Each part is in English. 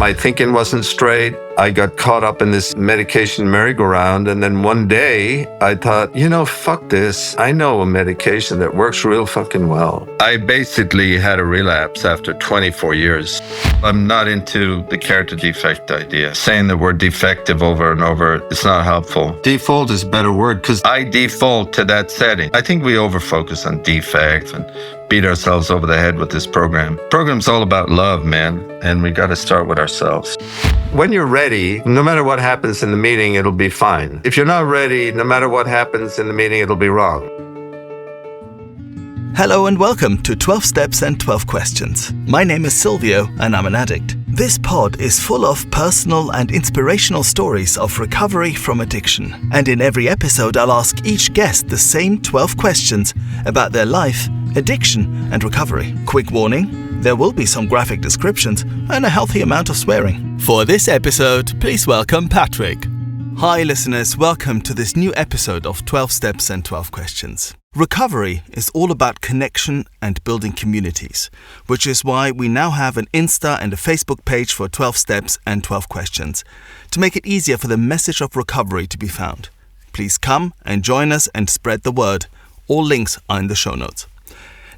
My thinking wasn't straight. I got caught up in this medication merry-go-round. And then one day I thought, fuck this. I know a medication that works real fucking well. I basically had a relapse after 24 years. I'm not into the character defect idea. Saying the word defective over and over, it's not helpful. Default is a better word because I default to that setting. I think we overfocus on defect and beat ourselves over the head with this program. Program's all about love, man, and we got to start with ourselves. When you're ready, no matter what happens in the meeting, it'll be fine. If you're not ready, no matter what happens in the meeting, it'll be wrong. Hello and welcome to 12 Steps and 12 Questions. My name is Silvio and I'm an addict. This pod is full of personal and inspirational stories of recovery from addiction. And in every episode, I'll ask each guest the same 12 questions about their life, addiction and recovery. Quick warning, there will be some graphic descriptions and a healthy amount of swearing. For this episode, please welcome Patrick. Hi listeners, welcome to this new episode of 12 Steps and 12 Questions. Recovery is all about connection and building communities, which is why we now have an Insta and a Facebook page for 12 Steps and 12 Questions, to make it easier for the message of recovery to be found. Please come and join us and spread the word. All links are in the show notes.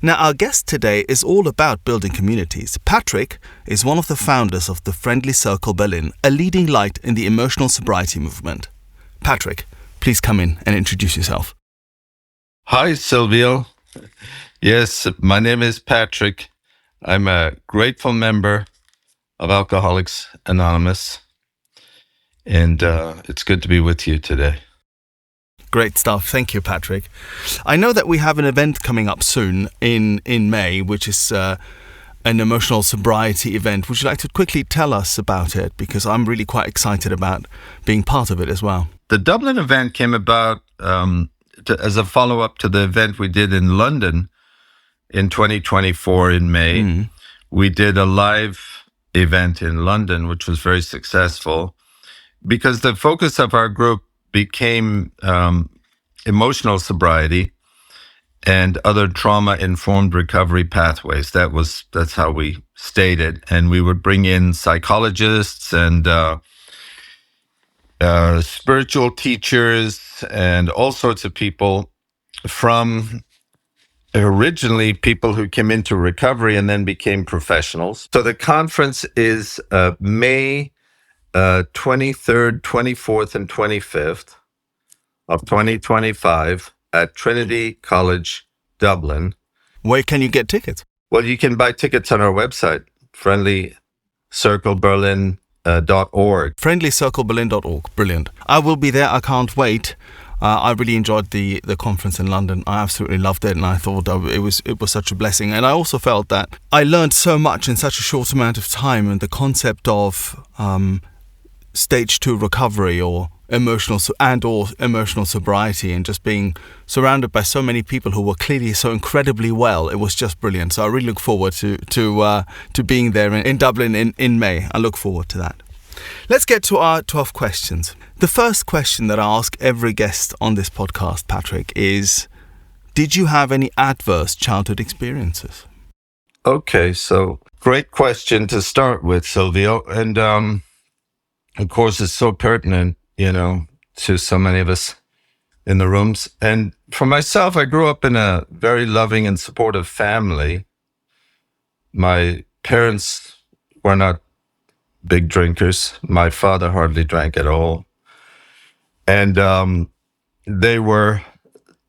Now, our guest today is all about building communities. Patrick is one of the founders of the Friendly Circle Berlin, a leading light in the emotional sobriety movement. Patrick, please come in and introduce yourself. Hi, Silvio. Yes, my name is Patrick. I'm a grateful member of Alcoholics Anonymous, and it's good to be with you today. Great stuff. Thank you, Patrick. I know that we have an event coming up soon in May, which is an emotional sobriety event. Would you like to quickly tell us about it? Because I'm really quite excited about being part of it as well. The Dublin event came about as a follow-up to the event we did in London in 2024 in May. We did a live event in London, which was very successful because the focus of our group became emotional sobriety and other trauma-informed recovery pathways. That's how we stated. And we would bring in psychologists and spiritual teachers and all sorts of people from originally people who came into recovery and then became professionals. So the conference is May 23rd, 24th, and 25th of 2025 at Trinity College, Dublin. Where can you get tickets? Well, you can buy tickets on our website, friendlycircleberlin.org. friendlycircleberlin.org. Brilliant. I will be there. I can't wait. I really enjoyed the conference in London. I absolutely loved it, and I thought it was such a blessing. And I also felt that I learned so much in such a short amount of time, and the concept of stage 2 recovery or emotional sobriety, and just being surrounded by so many people who were clearly so incredibly well. It was just brilliant. So I really look forward to being there in Dublin in May. I look forward to that. Let's get to our 12 questions. The first question that I ask every guest on this podcast, Patrick, is, did you have any adverse childhood experiences? Okay, so great question to start with, Silvio. And of course, it's so pertinent, to so many of us in the rooms. And for myself, I grew up in a very loving and supportive family. My parents were not big drinkers. My father hardly drank at all. And they were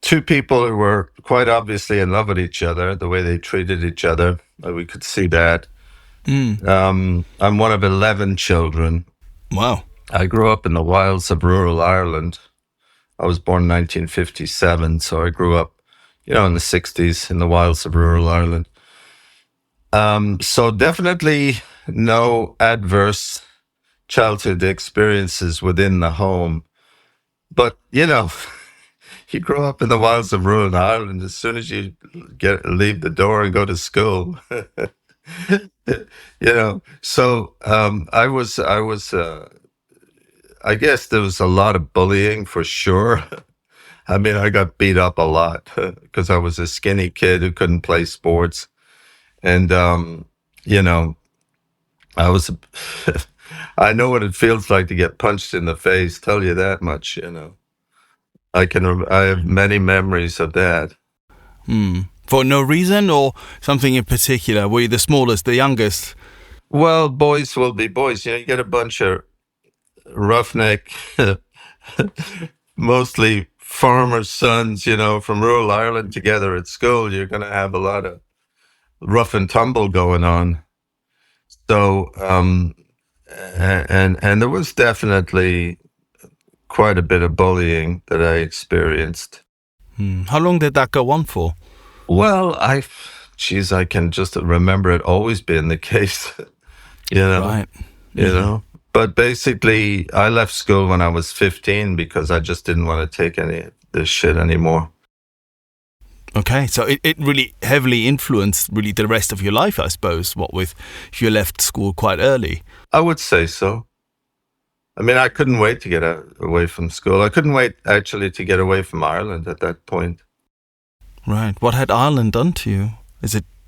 two people who were quite obviously in love with each other, the way they treated each other. We could see that. I'm one of 11 children. Wow. I grew up in the wilds of rural Ireland. I was born in 1957, so I grew up, in the 60s in the wilds of rural Ireland. So definitely no adverse childhood experiences within the home. But, you grow up in the wilds of rural Ireland, as soon as you leave the door and go to school, So I guess there was a lot of bullying for sure. I mean, I got beat up a lot because I was a skinny kid who couldn't play sports. And, I was, I know what it feels like to get punched in the face. Tell you that much, you know. I have many memories of that. For no reason or something in particular? Were you the smallest, the youngest? Well, boys will be boys. You know, you get a bunch of roughneck, mostly farmers' sons, you know, from rural Ireland together at school. You're going to have a lot of rough and tumble going on. So, and there was definitely quite a bit of bullying that I experienced. How long did that go on for? Well, I can just remember it always being the case, you know, Right. you know. But basically, I left school when I was 15 because I just didn't want to take any of this shit anymore. Okay, so it really heavily influenced really the rest of your life, I suppose, what with if you left school quite early. I would say so. I mean, I couldn't wait to get away from school. I couldn't wait actually to get away from Ireland at that point. Right. What had Ireland done to you?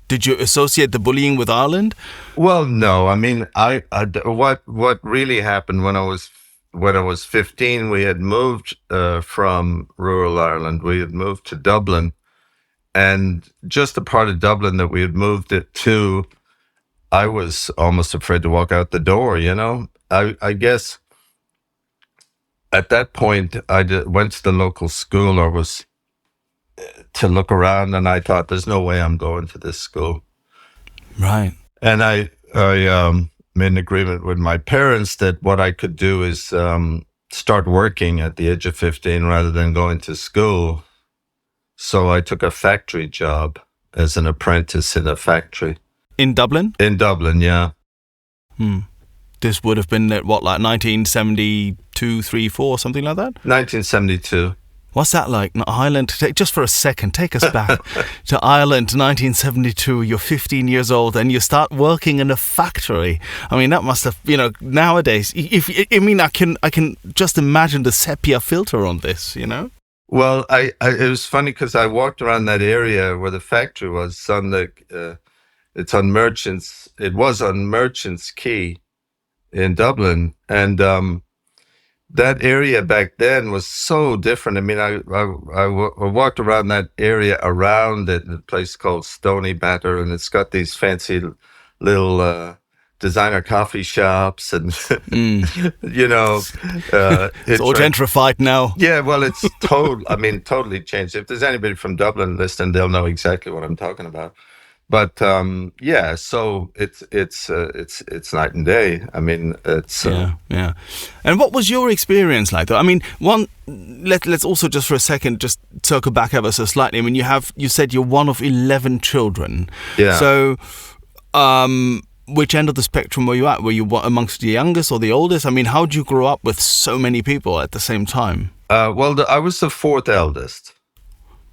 Did you associate the bullying with Ireland? Well, no. I mean, what really happened when I was 15, we had moved from rural Ireland. We had moved to Dublin, and just the part of Dublin that we had moved it to, I was almost afraid to walk out the door. You know, I guess at that point went to the local school or was to look around, and I thought, "There's no way I'm going to this school." Right. And I made an agreement with my parents that what I could do is start working at the age of 15 rather than going to school. So I took a factory job as an apprentice in a factory. In Dublin? In Dublin, yeah. This would have been at what, like 1972, 3, 4, something like that? 1972. What's that like? Ireland, just for a second, take us back to Ireland, 1972. You're 15 years old and you start working in a factory. I mean, that must have, nowadays, I can just imagine the sepia filter on this, you know? Well, it was funny because I walked around that area where the factory was it was on Merchants Quay in Dublin. And, that area back then was so different. I mean, I walked around that area around it in a place called Stony Batter, and it's got these fancy little designer coffee shops, and it's all gentrified now. Yeah, well, it's totally changed. If there's anybody from Dublin listening, they'll know exactly what I'm talking about. But yeah, so it's night and day. I mean, it's yeah. And what was your experience like, though? I mean, let's also just for a second just circle back ever so slightly. I mean, you said you're one of 11 children. Yeah. So, which end of the spectrum were you at? Were you amongst the youngest or the oldest? I mean, how did you grow up with so many people at the same time? Well, I was the fourth eldest.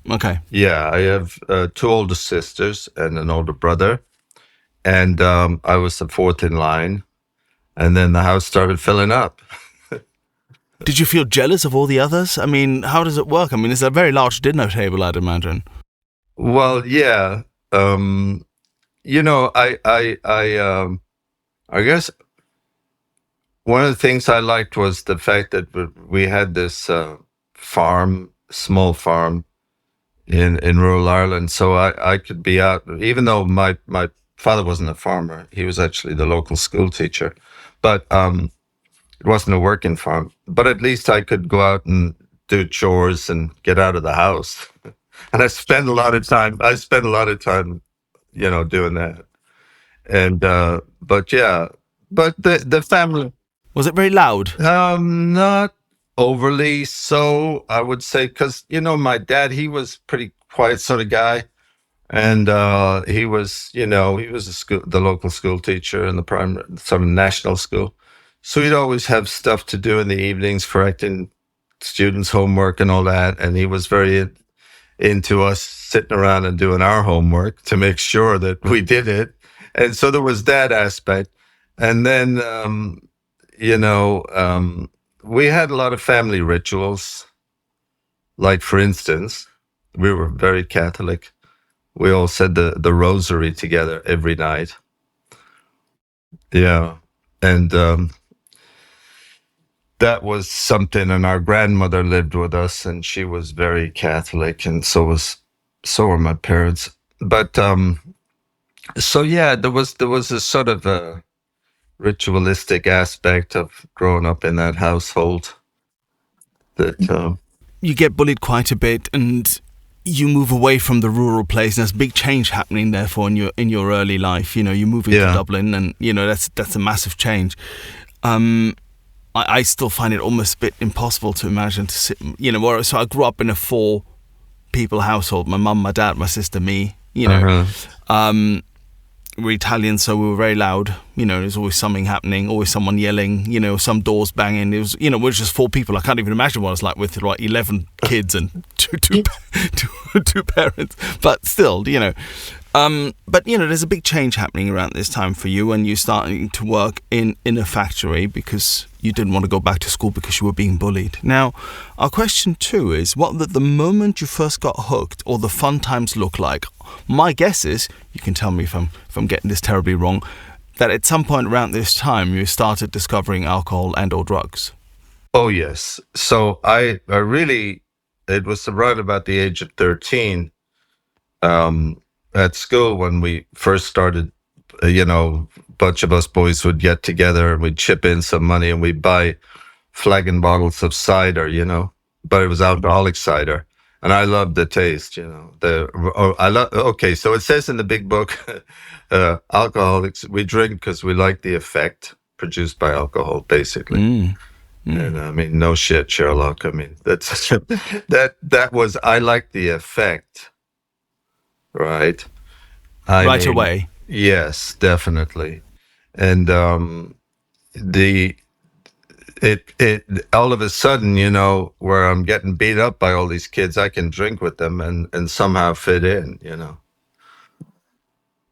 Okay. Yeah, I have two older sisters and an older brother, and I was the fourth in line, and then the house started filling up. Did you feel jealous of all the others? I mean, how does it work? I mean, it's a very large dinner table, I'd imagine. Well, yeah, I guess one of the things I liked was the fact that we had this small farm in rural Ireland, so I could be out, even though my father wasn't a farmer. He was actually the local school teacher, but it wasn't a working farm. But at least I could go out and do chores and get out of the house. And I spent a lot of time, doing that. And but the family, was it very loud? not overly so, I would say, because my dad, he was pretty quiet sort of guy, and he was the local school teacher in the primary, some national school, so he'd always have stuff to do in the evenings, correcting students' homework and all that, and he was very into us sitting around and doing our homework to make sure that we did it, and so there was that aspect, and then we had a lot of family rituals. Like, for instance, we were very Catholic. We all said the rosary together every night. Yeah. And that was something. And our grandmother lived with us, and she was very Catholic, and so were my parents. But so yeah, there was a sort of a ritualistic aspect of growing up in that household that You get bullied quite a bit, and you move away from the rural place. And there's a big change happening, therefore, in your early life. You know, you move into yeah. Dublin, and you know that's a massive change. I still find it almost a bit impossible to imagine to sit. You know, so I grew up in a 4-people household: my mum, my dad, my sister, me. You know, Uh-huh. we're Italian, so we were very loud. You know, there's always something happening, always someone yelling. You know, some doors banging. It was, you know, we're just 4 people. I can't even imagine what it's like with like 11 kids and two parents. But still, you know. But you know, there's a big change happening around this time for you, and you starting to work in a factory because you didn't want to go back to school because you were being bullied. Now, our question 2 is, what did the moment you first got hooked or the fun times look like? My guess is, you can tell me if I'm getting this terribly wrong, that at some point around this time you started discovering alcohol and or drugs. Oh yes. So I really, it was around about the age of 13, at school when we first started. A bunch of us boys would get together and we'd chip in some money and we'd buy flagon bottles of cider, but it was alcoholic cider. And I loved the taste, okay, so it says in the big book, alcoholics, we drink because we like the effect produced by alcohol, basically. And I mean, no shit, Sherlock. I mean, that's that was, I like the effect, right? I Right mean, away. yes, definitely. And the it all of a sudden, where I'm getting beat up by all these kids, I can drink with them and somehow fit in.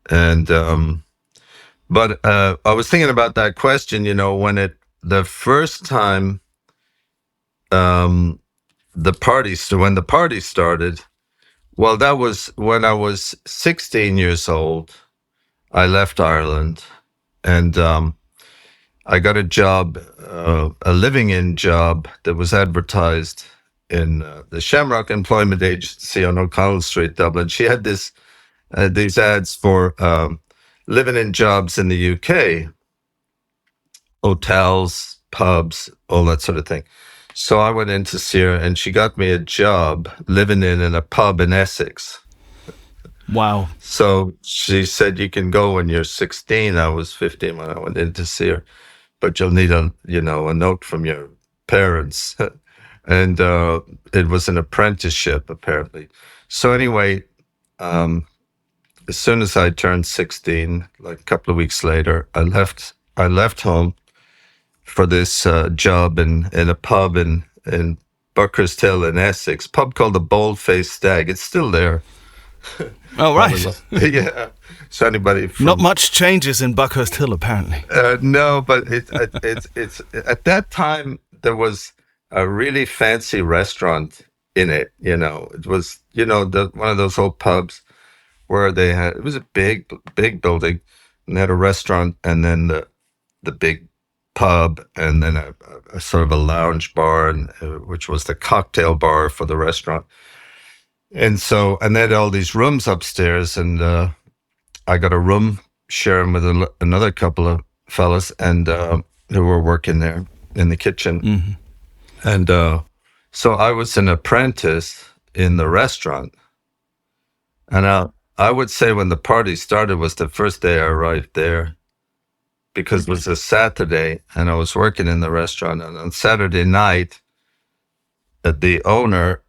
And but I was thinking about that question, when the first time um when the party started. Well, that was when I was 16 years old. I left Ireland, and I got a job, a living-in job that was advertised in the Shamrock Employment Agency on O'Connell Street, Dublin. She had these ads for living-in jobs in the UK, hotels, pubs, all that sort of thing. So I went in to see her, and she got me a job living in a pub in Essex. Wow. So she said, "You can go when you're 16." I was 15 when I went in to see her, but you'll need a note from your parents. And it was an apprenticeship, apparently. So anyway, as soon as I turned 16, like a couple of weeks later, I left home for this job in a pub in Buckhurst Hill in Essex, pub called the Bold Faced Stag. It's still there. Oh, right. Yeah. So anybody from Not much changes in Buckhurst Hill, apparently. no, but it's at that time there was a really fancy restaurant in it. It was one of those old pubs where it was a big building, and they had a restaurant, and then the big pub, and then a sort of a lounge bar, and which was the cocktail bar for the restaurant. And they had all these rooms upstairs, and I got a room sharing with another couple of fellas, and who were working there in the kitchen. Mm-hmm. And so I was an apprentice in the restaurant. And I would say when the party started was the first day I arrived there, because it was a Saturday and I was working in the restaurant. And on Saturday night, the owner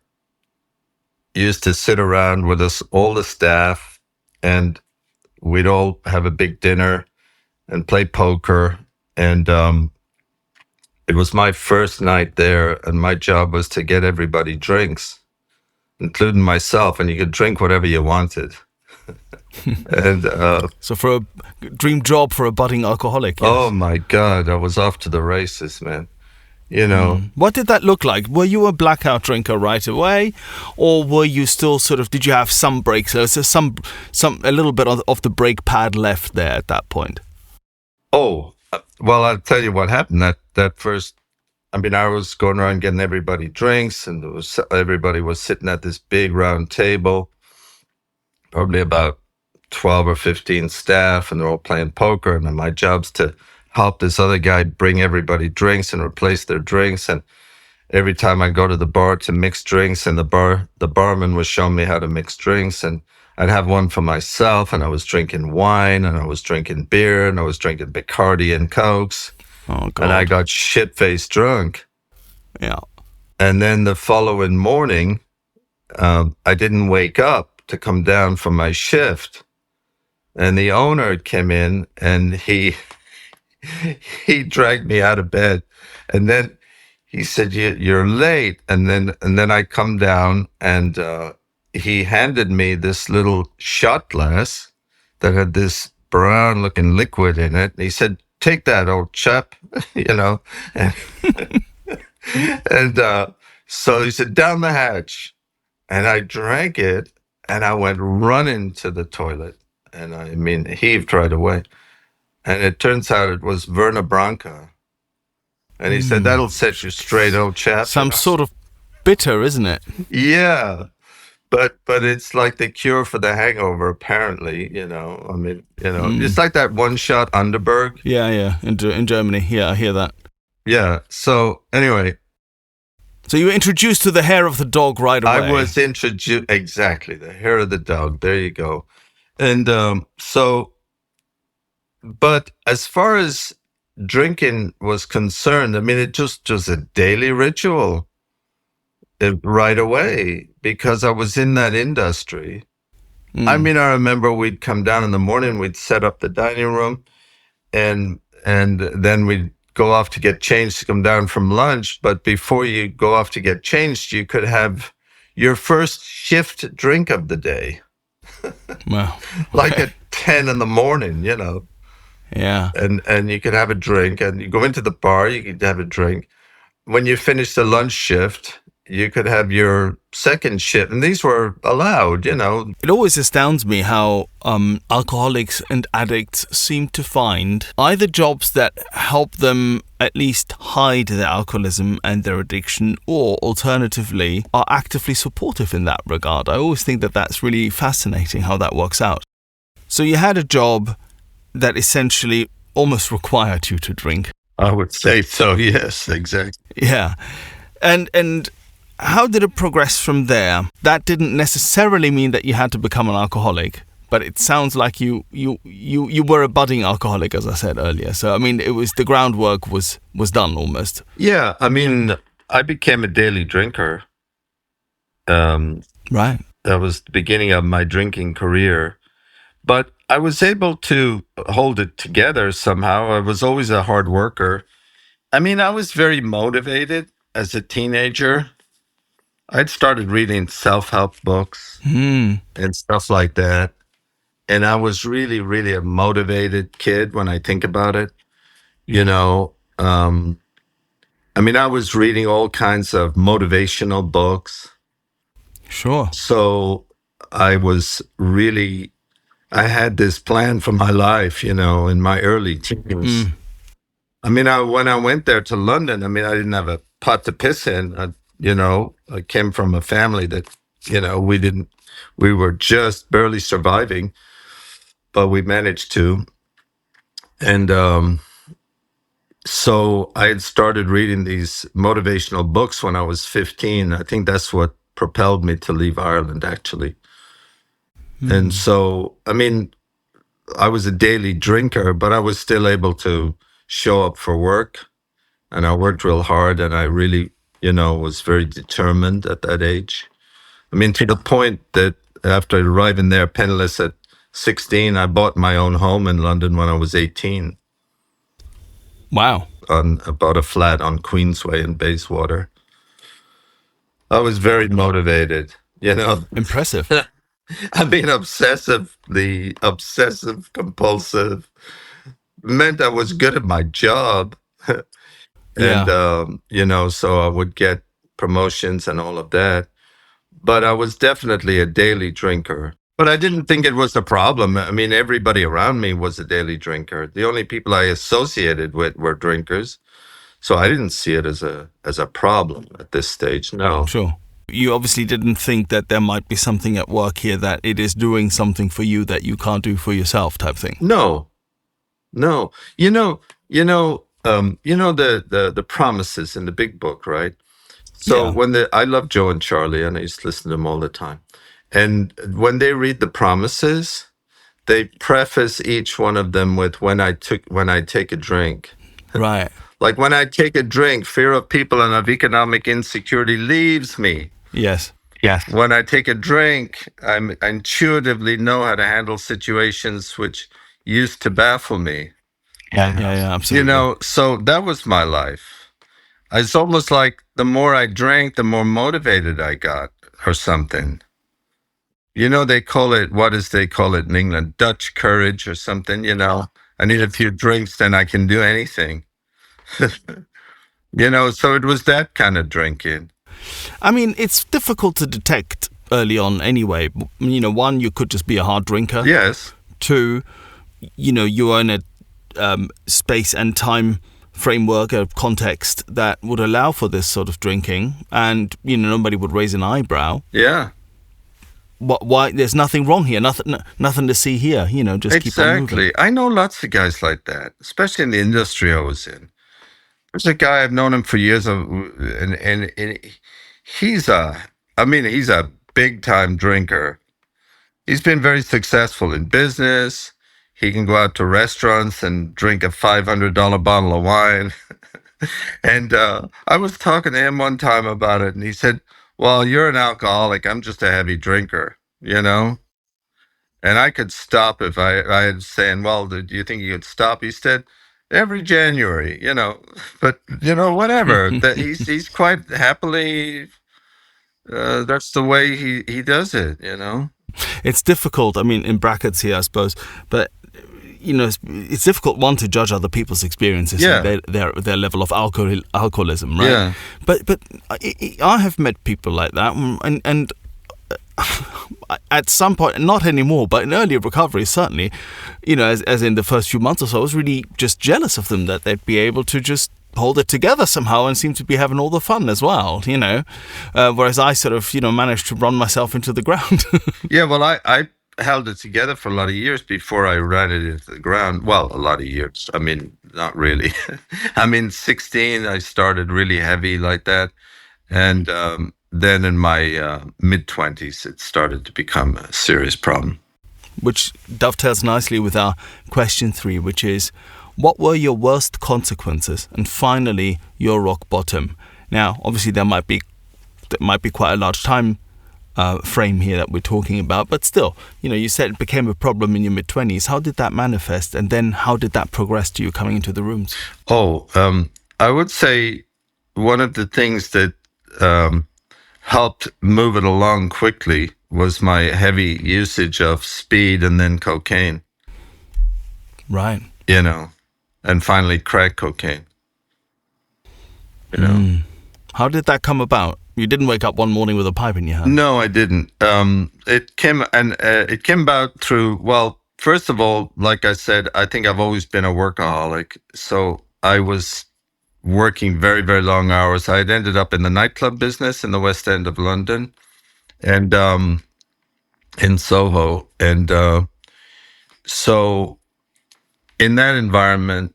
used to sit around with us, all the staff, and we'd all have a big dinner and play poker. And it was my first night there, and my job was to get everybody drinks, including myself, and you could drink whatever you wanted. And So for a dream job for a budding alcoholic, yes. oh my God, I was off to the races, man. What did that look like? Were you a blackout drinker right away, or were you still did you have some breaks? So a little bit of the brake pad left there at that point? Oh, well, I'll tell you what happened. That first, I mean, I was going around getting everybody drinks, and everybody was sitting at this big round table, probably about 12 or 15 staff, and they're all playing poker. And then my job's to help this other guy bring everybody drinks and replace their drinks. And every time I go to the bar to mix drinks, and the barman was showing me how to mix drinks, and I'd have one for myself, and I was drinking wine, and I was drinking beer, and I was drinking Bacardi and Cokes, Oh, God. and I got shit-faced drunk. Yeah. And then the following morning, I didn't wake up to come down from my shift, and the owner came in, and he dragged me out of bed, and then he said, "You're late." And then I come down, and he handed me this little shot glass that had this brown looking liquid in it. And he said, "Take that, old chap," you know. And, and so he said, "Down the hatch." And I drank it, and I went running to the toilet, and I mean, heaved right away. And it turns out it was Verna Branca. And he said, "That'll set you straight, old chap." Some sort of bitter, isn't it? Yeah. But it's like the cure for the hangover, apparently, you know. I mean, you know, it's like that one shot Underberg. Yeah. In Germany. Yeah, I hear that. Yeah. So anyway, So you were introduced to the hair of the dog right away. I was introduced, exactly, the hair of the dog. There you go. And but as far as drinking was concerned, I mean, it just was a daily ritual right away, because I was in that industry. I mean, I remember we'd come down in the morning, we'd set up the dining room, and then we'd go off to get changed to come down from lunch. But before you go off to get changed, you could have your first shift drink of the day. Well, Like at 10 in the morning, you know. yeah. And you could have a drink, and you go into the bar, you could have a drink. When you finish the lunch shift, you could have your second shift, and these were allowed, you know. It always astounds me how alcoholics and addicts seem to find either jobs that help them at least hide their alcoholism and their addiction, or alternatively are actively supportive in that regard. I always think that that's really fascinating how that works out. So you had a job that essentially almost required you to drink. I would say so, yes, exactly. Yeah. And how did it progress from there? That didn't necessarily mean that you had to become an alcoholic, but it sounds like you were a budding alcoholic, as I said earlier. So I mean, it was the groundwork was done almost. Yeah, I mean, I became a daily drinker. Right. That was the beginning of my drinking career. But I was able to hold it together somehow. I was always a hard worker. I mean, I was very motivated as a teenager. I'd started reading self-help books and stuff like that. And I was really, really a motivated kid when I think about it. You know, I mean, I was reading all kinds of motivational books. Sure. So I had this plan for my life, you know, in my early teens. I mean, when I went there to London, I mean, I didn't have a pot to piss in. I came from a family that, you know, we were just barely surviving, but we managed to. And so I had started reading these motivational books when I was 15. I think that's what propelled me to leave Ireland, actually. And so, I mean, I was a daily drinker, but I was still able to show up for work, and I worked real hard, and I really, you know, was very determined at that age. I mean, to the point that after arriving there penniless at 16, I bought my own home in London when I was 18. Wow. I bought a flat on Queensway in Bayswater. I was very motivated, you know. Impressive. I mean, obsessive compulsive, meant I was good at my job. And, you know, so I would get promotions and all of that. But I was definitely a daily drinker. But I didn't think it was a problem. I mean, everybody around me was a daily drinker. The only people I associated with were drinkers. So I didn't see it as a problem at this stage. No. Sure. You obviously didn't think that there might be something at work here, that it is doing something for you that you can't do for yourself, type thing. No. No. The promises in the big book, right? So I love Joe and Charlie, and I used to listen to them all the time. And when they read the promises, they preface each one of them with when I take a drink. Right. Like when I take a drink, fear of people and of economic insecurity leaves me. Yes. When I take a drink, I intuitively know how to handle situations which used to baffle me. Yeah, absolutely. So that was my life. It's almost like the more I drank, the more motivated I got or something. They call it, they call it in England? Dutch courage or something, I need a few drinks, then I can do anything. So it was that kind of drinking. I mean, it's difficult to detect early on anyway. One, you could just be a hard drinker. Yes. Two, you are in a space and time framework, a context that would allow for this sort of drinking, and nobody would raise an eyebrow. Yeah. Why? There's nothing wrong here. Nothing to see here. Just keep on moving. Exactly. I know lots of guys like that, especially in the industry I was in. There's a guy, I've known him for years, and he's a big time drinker. He's been very successful in business. He can go out to restaurants and drink a $500 bottle of wine. And I was talking to him one time about it, and he said, well, you're an alcoholic. I'm just a heavy drinker, And I could stop if I had saying, well, do you think you could stop? He said, every January, but, whatever. That he's quite happily, that's the way he does it, It's difficult, I mean, in brackets here, I suppose, but it's difficult, one, to judge other people's experiences, and their level of alcoholism, right? Yeah. But I have met people like that, and at some point, not anymore, but in early recovery, certainly, as in the first few months or so, I was really just jealous of them, that they'd be able to just hold it together somehow and seem to be having all the fun as well, whereas I sort of, managed to run myself into the ground. Yeah, well, I held it together for a lot of years before I ran it into the ground. Well, a lot of years. I mean, not really. 16, I started really heavy like that. And then in my mid-20s, it started to become a serious problem. Which dovetails nicely with our question 3, which is, what were your worst consequences? And finally, your rock bottom. Now, obviously, there might be quite a large time frame here that we're talking about, but still, you said it became a problem in your mid-20s. How did that manifest, and then how did that progress to you coming into the rooms? I would say one of the things that helped move it along quickly was my heavy usage of speed and then cocaine. Right. And finally crack cocaine. How did that come about? You didn't wake up one morning with a pipe in your hand. No, I didn't. It came about through, well, first of all, like I said, I think I've always been a workaholic. So I was working very, very long hours. I had ended up in the nightclub business in the West End of London, and in Soho. And so in that environment,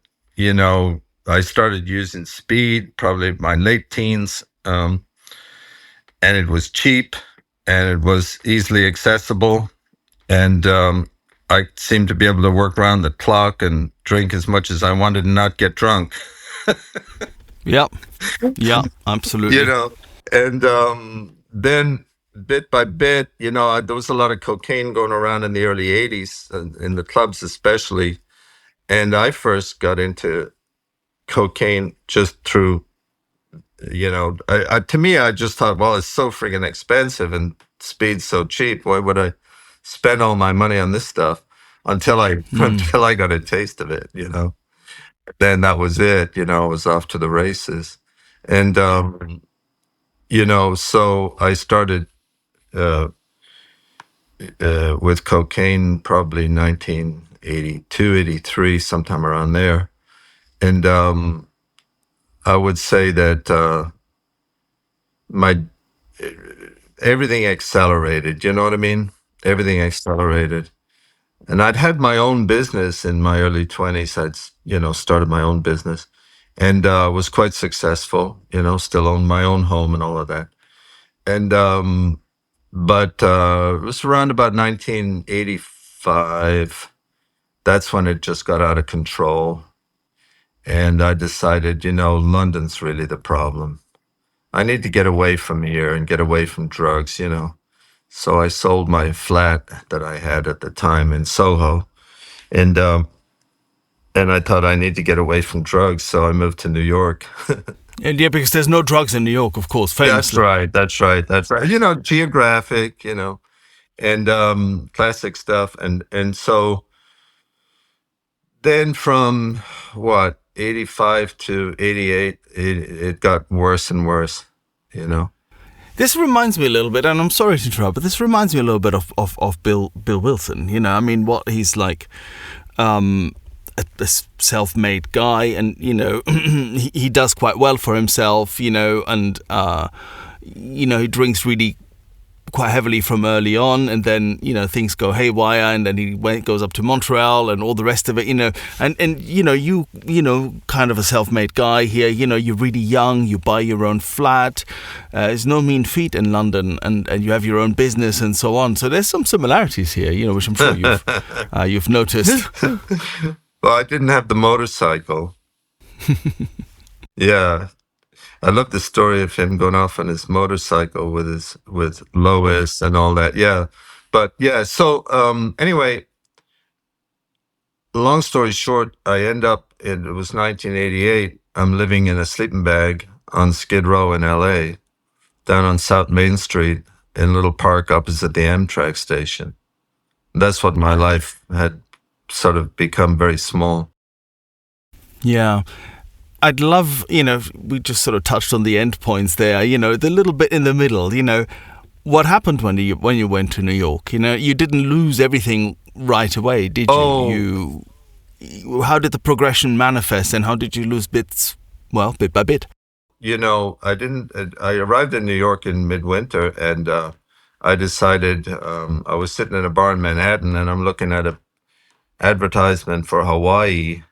I started using speed, probably my late teens. And it was cheap, and it was easily accessible, and I seemed to be able to work around the clock and drink as much as I wanted and not get drunk. Yep, absolutely. And then bit by bit, there was a lot of cocaine going around in the early 80s, in the clubs especially, and I first got into cocaine just through, to me, I just thought, well, it's so friggin' expensive and speed's so cheap. Why would I spend all my money on this stuff until I got a taste of it, Then that was it, I was off to the races. And, so I started with cocaine, probably 1982, 83, sometime around there. And I would say that my everything accelerated. You know what I mean? Everything accelerated. And I'd had my own business in my early 20s. I'd, started my own business and was quite successful, still owned my own home and all of that. And, but it was around about 1985. That's when it just got out of control. And I decided, London's really the problem. I need to get away from here and get away from drugs. So I sold my flat that I had at the time in Soho. And I thought I need to get away from drugs, so I moved to New York. And yeah, because there's no drugs in New York, of course, famously. That's right. Geographic, and classic stuff. And so then from what, 85 to 88, it got worse and worse, This reminds me a little bit, and I'm sorry to interrupt, but this reminds me a little bit of Bill Wilson. I mean, what he's like, a self-made guy, and he does quite well for himself, and he drinks really quite heavily from early on, and then things go haywire, and then he goes up to Montreal and all the rest of it, and you kind of a self-made guy here, you're really young, you buy your own flat, it's no mean feat in London, and you have your own business and so on, so there's some similarities here, which I'm sure you've noticed. Well, I didn't have the motorcycle. Yeah. I love the story of him going off on his motorcycle with Lois and all that. Yeah. But yeah, so anyway, long story short, I end up, it was 1988, I'm living in a sleeping bag on Skid Row in LA, down on South Main Street in a little park opposite the Amtrak station. That's what my life had sort of become, very small. Yeah. I'd love, we just sort of touched on the end points there, the little bit in the middle, what happened when you went to New York? You didn't lose everything right away, did you? Oh. How did the progression manifest, and how did you lose bit by bit? I arrived in New York in midwinter, and I decided, I was sitting in a bar in Manhattan, and I'm looking at a advertisement for Hawaii,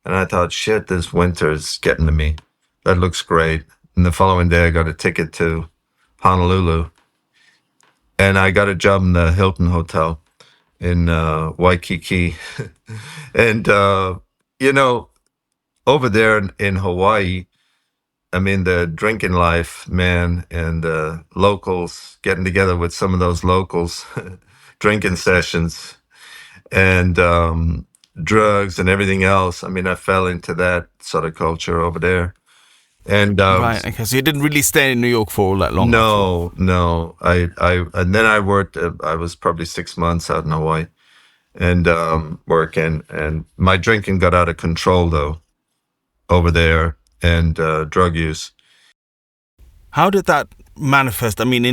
and I thought, shit, this winter is getting to me. That looks great. And the following day, I got a ticket to Honolulu, and I got a job in the Hilton Hotel in Waikiki. And, over there in Hawaii, I mean, the drinking life, man, and locals, getting together with some of those locals, drinking sessions, and drugs and everything else. I mean, I fell into that sort of culture over there. And right, okay, so you didn't really stay in New York for all that long? No. And then I worked, I was probably 6 months out in Hawaii and working, and my drinking got out of control, though, over there, and drug use. How did that manifest? I mean,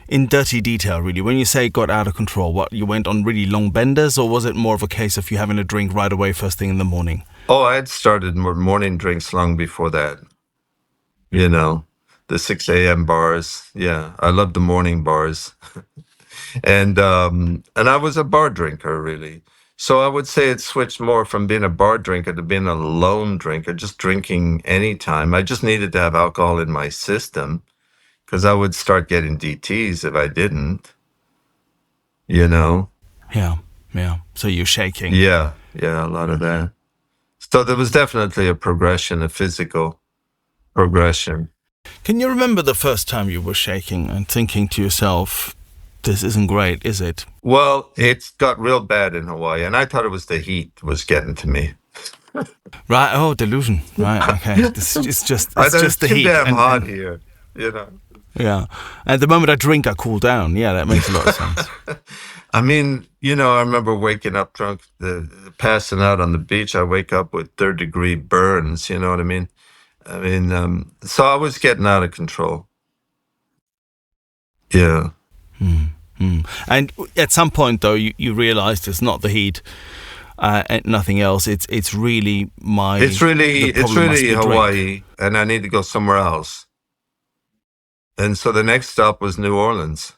in dirty detail, really. When you say got out of control, what, you went on really long benders, or was it more of a case of you having a drink right away first thing in the morning? Oh, I had started morning drinks long before that. The 6 a.m. bars. Yeah, I loved the morning bars. and I was a bar drinker, really. So I would say it switched more from being a bar drinker to being a lone drinker, just drinking anytime. I just needed to have alcohol in my system, because I would start getting DTs if I didn't, Yeah. So you're shaking. Yeah, a lot of that. So there was definitely a progression, a physical progression. Can you remember the first time you were shaking and thinking to yourself, this isn't great, is it? Well, it got real bad in Hawaii, and I thought it was the heat was getting to me. Right. Oh, delusion. Right. Okay. It's just the heat. It's too damn hot here, Yeah. At the moment I drink, I cool down. Yeah, that makes a lot of sense. I mean, I remember waking up drunk, passing out on the beach. I wake up with third-degree burns, you know what I mean? So I was getting out of control. Yeah. And at some point, though, you realised it's not the heat and nothing else. It's really It's really Hawaii, and I need to go somewhere else. And so the next stop was New Orleans.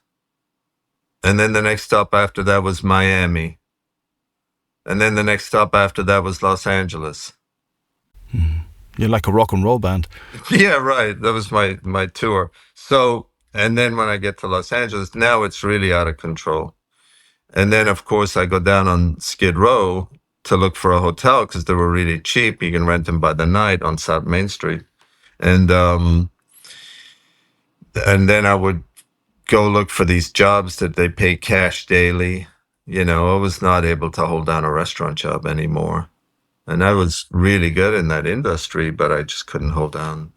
And then the next stop after that was Miami. And then the next stop after that was Los Angeles. You're like a rock and roll band. Yeah, right. That was my tour. So, and then when I get to Los Angeles, now it's really out of control. And then, of course, I go down on Skid Row to look for a hotel because they were really cheap. You can rent them by the night on South Main Street. And then I would go look for these jobs that they pay cash daily. You know, I was not able to hold down a restaurant job anymore. And I was really good in that industry, but I just couldn't hold down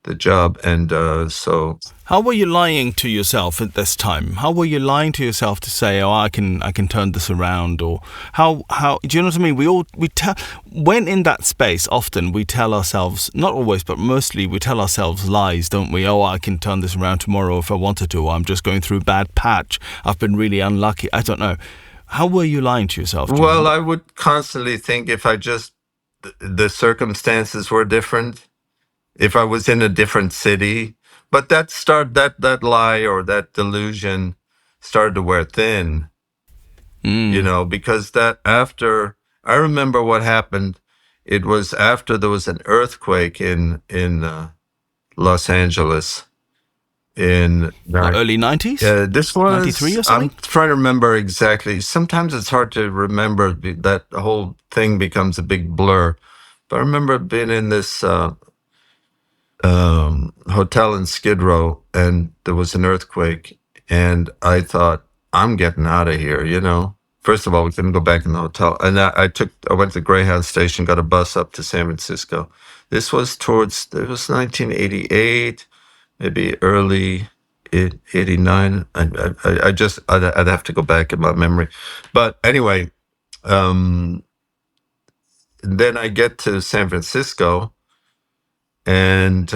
the job. And so... How were you lying to yourself at this time? How were you lying to yourself to say, oh, I can turn this around? Or how do you know what I mean? When in that space, often we tell ourselves, not always, but mostly we tell ourselves lies, don't we? Oh, I can turn this around tomorrow if I wanted to. Or I'm just going through a bad patch. I've been really unlucky. I don't know. How were you lying to yourself? Well, I would constantly think if the circumstances were different, if I was in a different city, but that lie or that delusion started to wear thin, you know, because I remember what happened. It was after there was an earthquake in Los Angeles in early 90s? This was 93 or something? I'm trying to remember exactly. Sometimes it's hard to remember. That whole thing becomes a big blur. But I remember being in this hotel in Skid Row, and there was an earthquake, and I thought, I'm getting out of here, you know. First of all, we couldn't go back in the hotel. And I went to Greyhound Station, got a bus up to San Francisco. It was 1988, maybe early 89. I'd have to go back in my memory. But anyway, then I get to San Francisco, and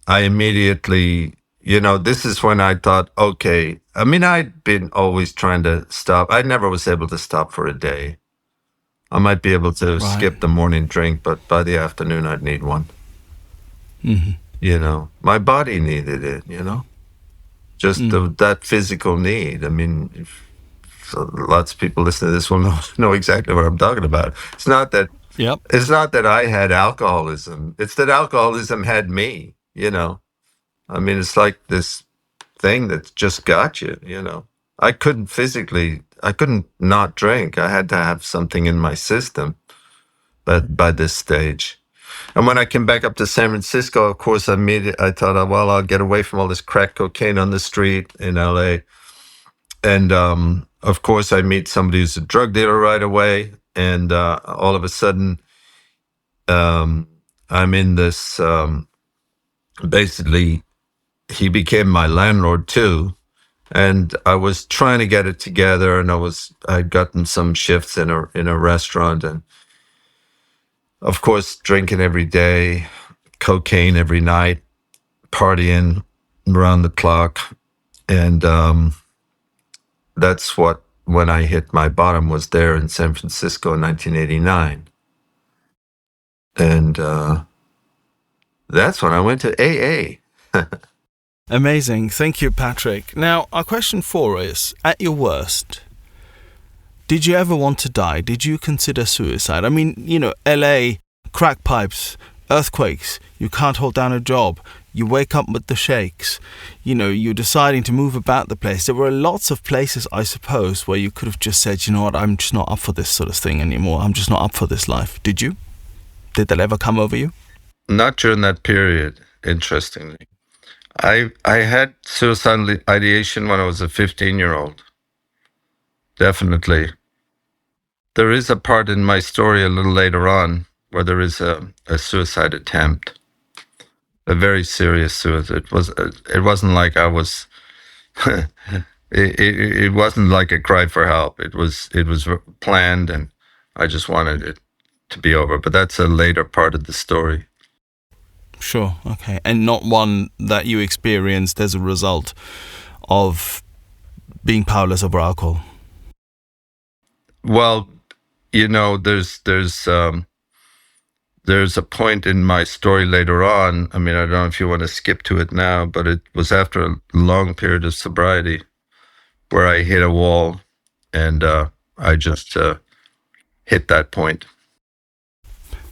I immediately, you know, this is when I thought, okay, I mean, I'd been always trying to stop. I never was able to stop for a day. I might be able to skip the morning drink, but by the afternoon, I'd need one. Mm-hmm. You know, my body needed it, you know, just that physical need. I mean, lots of people listening to this will know exactly what I'm talking about. It's not that It's not that I had alcoholism. It's that alcoholism had me, you know. I mean, it's like this thing that just got you, you know. I couldn't not drink. I had to have something in my system by this stage. And when I came back up to San Francisco, of course, I thought, well, I'll get away from all this crack cocaine on the street in LA. And of course, I meet somebody who's a drug dealer right away. And all of a sudden, I'm in this, basically, he became my landlord too. And I was trying to get it together, and I'd gotten some shifts in a restaurant, and of course, drinking every day, cocaine every night, partying around the clock. And that's when I hit my bottom, was there in San Francisco in 1989. And that's when I went to AA. Amazing. Thank you, Patrick. Now, our question 4 is, at your worst, did you ever want to die? Did you consider suicide? I mean, you know, LA, crack pipes, earthquakes, you can't hold down a job, you wake up with the shakes, you know, you're deciding to move about the place. There were lots of places, I suppose, where you could have just said, you know what, I'm just not up for this sort of thing anymore. I'm just not up for this life. Did you? Did that ever come over you? Not during that period, interestingly. I had suicidal ideation when I was a 15-year-old. Definitely. There is a part in my story a little later on where there is a suicide attempt, a very serious suicide. It wasn't like I was. it wasn't like a cry for help. It was planned, and I just wanted it to be over. But that's a later part of the story. Sure, okay. And not one that you experienced as a result of being powerless over alcohol? Well, there's a point in my story later on. I mean, I don't know if you want to skip to it now, but it was after a long period of sobriety where I hit a wall, and I just hit that point.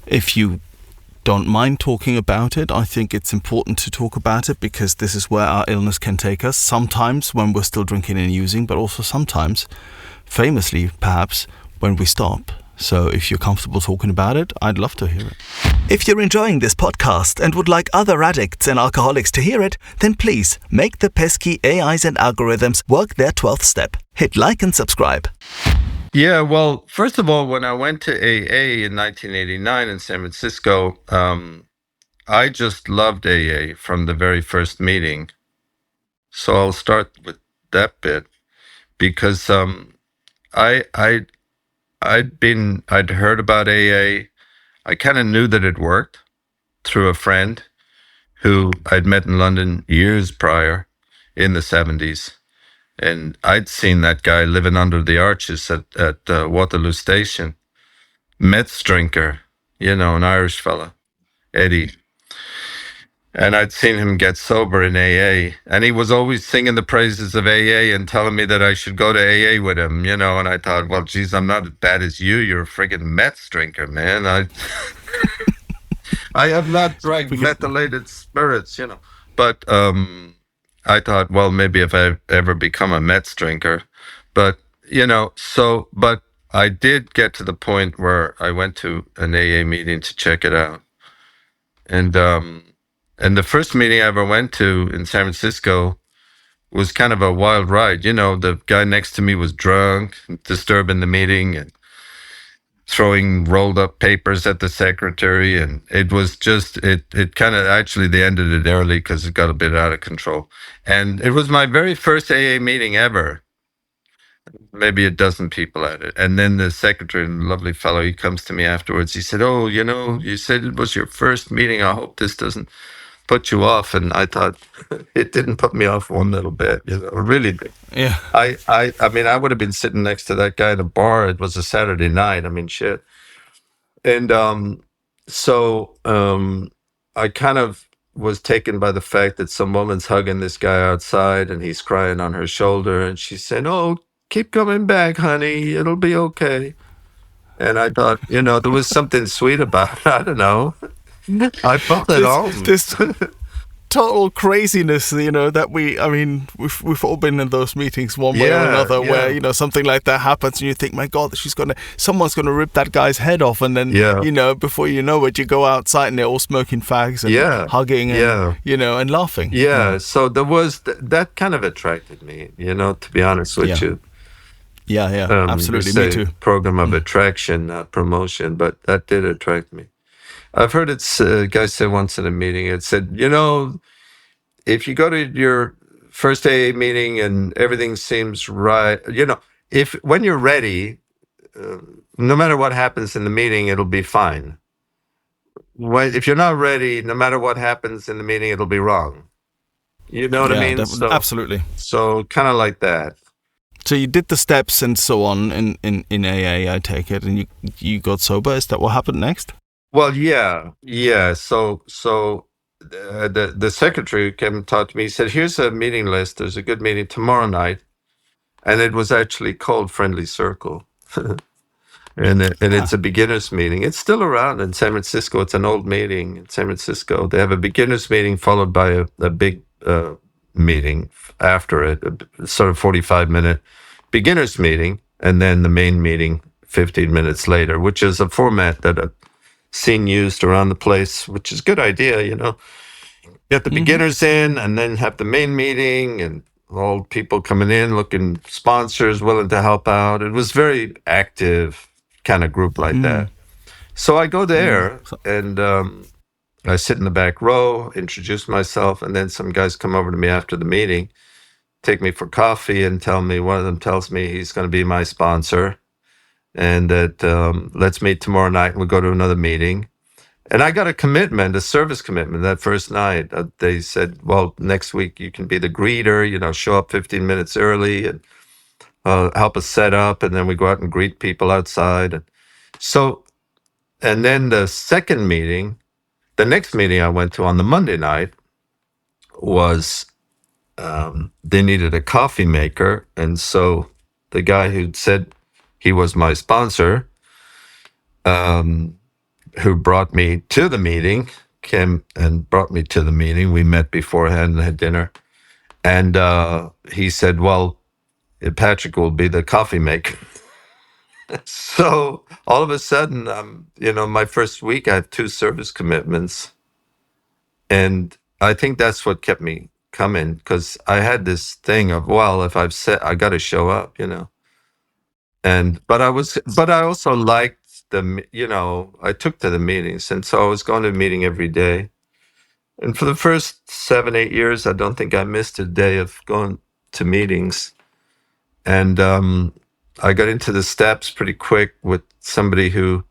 If you don't mind talking about it, I think it's important to talk about it because this is where our illness can take us. Sometimes when we're still drinking and using, but also sometimes, famously perhaps, when we stop. So if you're comfortable talking about it, I'd love to hear it. If you're enjoying this podcast and would like other addicts and alcoholics to hear it, then please make the pesky AIs and algorithms work their 12th step. Hit like and subscribe. Yeah, well, first of all, when I went to AA in 1989 in San Francisco, I just loved AA from the very first meeting. So I'll start with that bit because I'd heard about AA. I kind of knew that it worked through a friend who I'd met in London years prior in the 70s. And I'd seen that guy living under the arches at Waterloo Station. Mets drinker, an Irish fella, Eddie. And I'd seen him get sober in AA. And he was always singing the praises of AA and telling me that I should go to AA with him, And I thought, well, geez, I'm not as bad as you. You're a friggin' Mets drinker, man. I have not drank methylated spirits, But I thought, well, maybe if I ever become a Mets drinker. But, but I did get to the point where I went to an AA meeting to check it out. And the first meeting I ever went to in San Francisco was kind of a wild ride. The guy next to me was drunk, disturbing the meeting and throwing rolled up papers at the secretary. And it was just, it kind of, actually they ended it early because it got a bit out of control. And it was my very first AA meeting ever. Maybe a dozen people at it. And then the secretary, lovely fellow, he comes to me afterwards. He said, oh, you said it was your first meeting. I hope this doesn't put you off. And I thought, it didn't put me off one little bit, really big. Yeah. I mean, I would have been sitting next to that guy in a bar. It was a Saturday night. I mean, shit. And so I kind of was taken by the fact that some woman's hugging this guy outside and he's crying on her shoulder. And she said, oh, keep coming back, honey. It'll be okay. And I thought, there was something sweet about it. I don't know. I felt it all. This total craziness, that we've all been in those meetings one way or another where, something like that happens and you think, my God, someone's going to rip that guy's head off. And then, before you know it, you go outside and they're all smoking fags and hugging and, and laughing. Yeah. So there was, that kind of attracted me, to be honest with you. Yeah, absolutely. Me too. Program of attraction, not promotion, but that did attract me. I've heard it's a guy said once in a meeting, it said, if you go to your first AA meeting and everything seems right, when you're ready, no matter what happens in the meeting, it'll be fine. If you're not ready, no matter what happens in the meeting, it'll be wrong. You know what I mean? Absolutely. So kind of like that. So you did the steps and so on in AA, I take it, and you got sober. Is that what happened next? Well, yeah. So the secretary came and talked to me. He said, "Here's a meeting list. There's a good meeting tomorrow night," and it was actually called Friendly Circle, and it's a beginners meeting. It's still around in San Francisco. It's an old meeting in San Francisco. They have a beginners meeting followed by a big meeting after it, a sort of 45-minute beginners meeting, and then the main meeting 15 minutes later, which is a format that I've seen used around the place, which is a good idea, Get the beginners in and then have the main meeting and all people coming in, looking sponsors willing to help out. It was very active kind of group like that. So I go there and I sit in the back row, introduce myself, and then some guys come over to me after the meeting, take me for coffee and one of them tells me he's going to be my sponsor and that let's meet tomorrow night and we'll go to another meeting. And I got a service commitment that first night. They said, well, next week you can be the greeter, show up 15 minutes early. And help us set up, and then we go out and greet people outside. And then the next meeting I went to on the Monday night was they needed a coffee maker, and so the guy who said he was my sponsor, who brought me to the meeting, came and brought me to the meeting. We met beforehand and had dinner, and he said, "Well, Patrick will be the coffee maker." So all of a sudden, my first week, I have 2 service commitments, and I think that's what kept me coming, because I had this thing of, well, if I've said, I got to show up, but I also liked I took to the meetings, and so I was going to a meeting every day. And for the first 7, 8 years, I don't think I missed a day of going to meetings. And I got into the steps pretty quick with somebody who,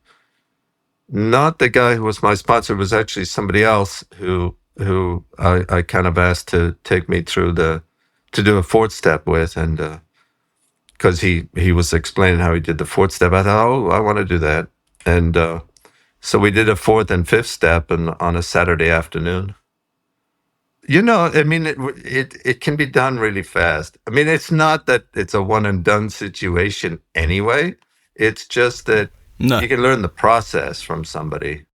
not the guy who was my sponsor, was actually somebody else who I kind of asked to take me through to do a 4th step with. And because he was explaining how he did the 4th step, I thought, oh, I want to do that. And so we did a 4th and 5th step on a Saturday afternoon. I mean, it can be done really fast. I mean, it's not that it's a one and done situation anyway. It's just that you can learn the process from somebody.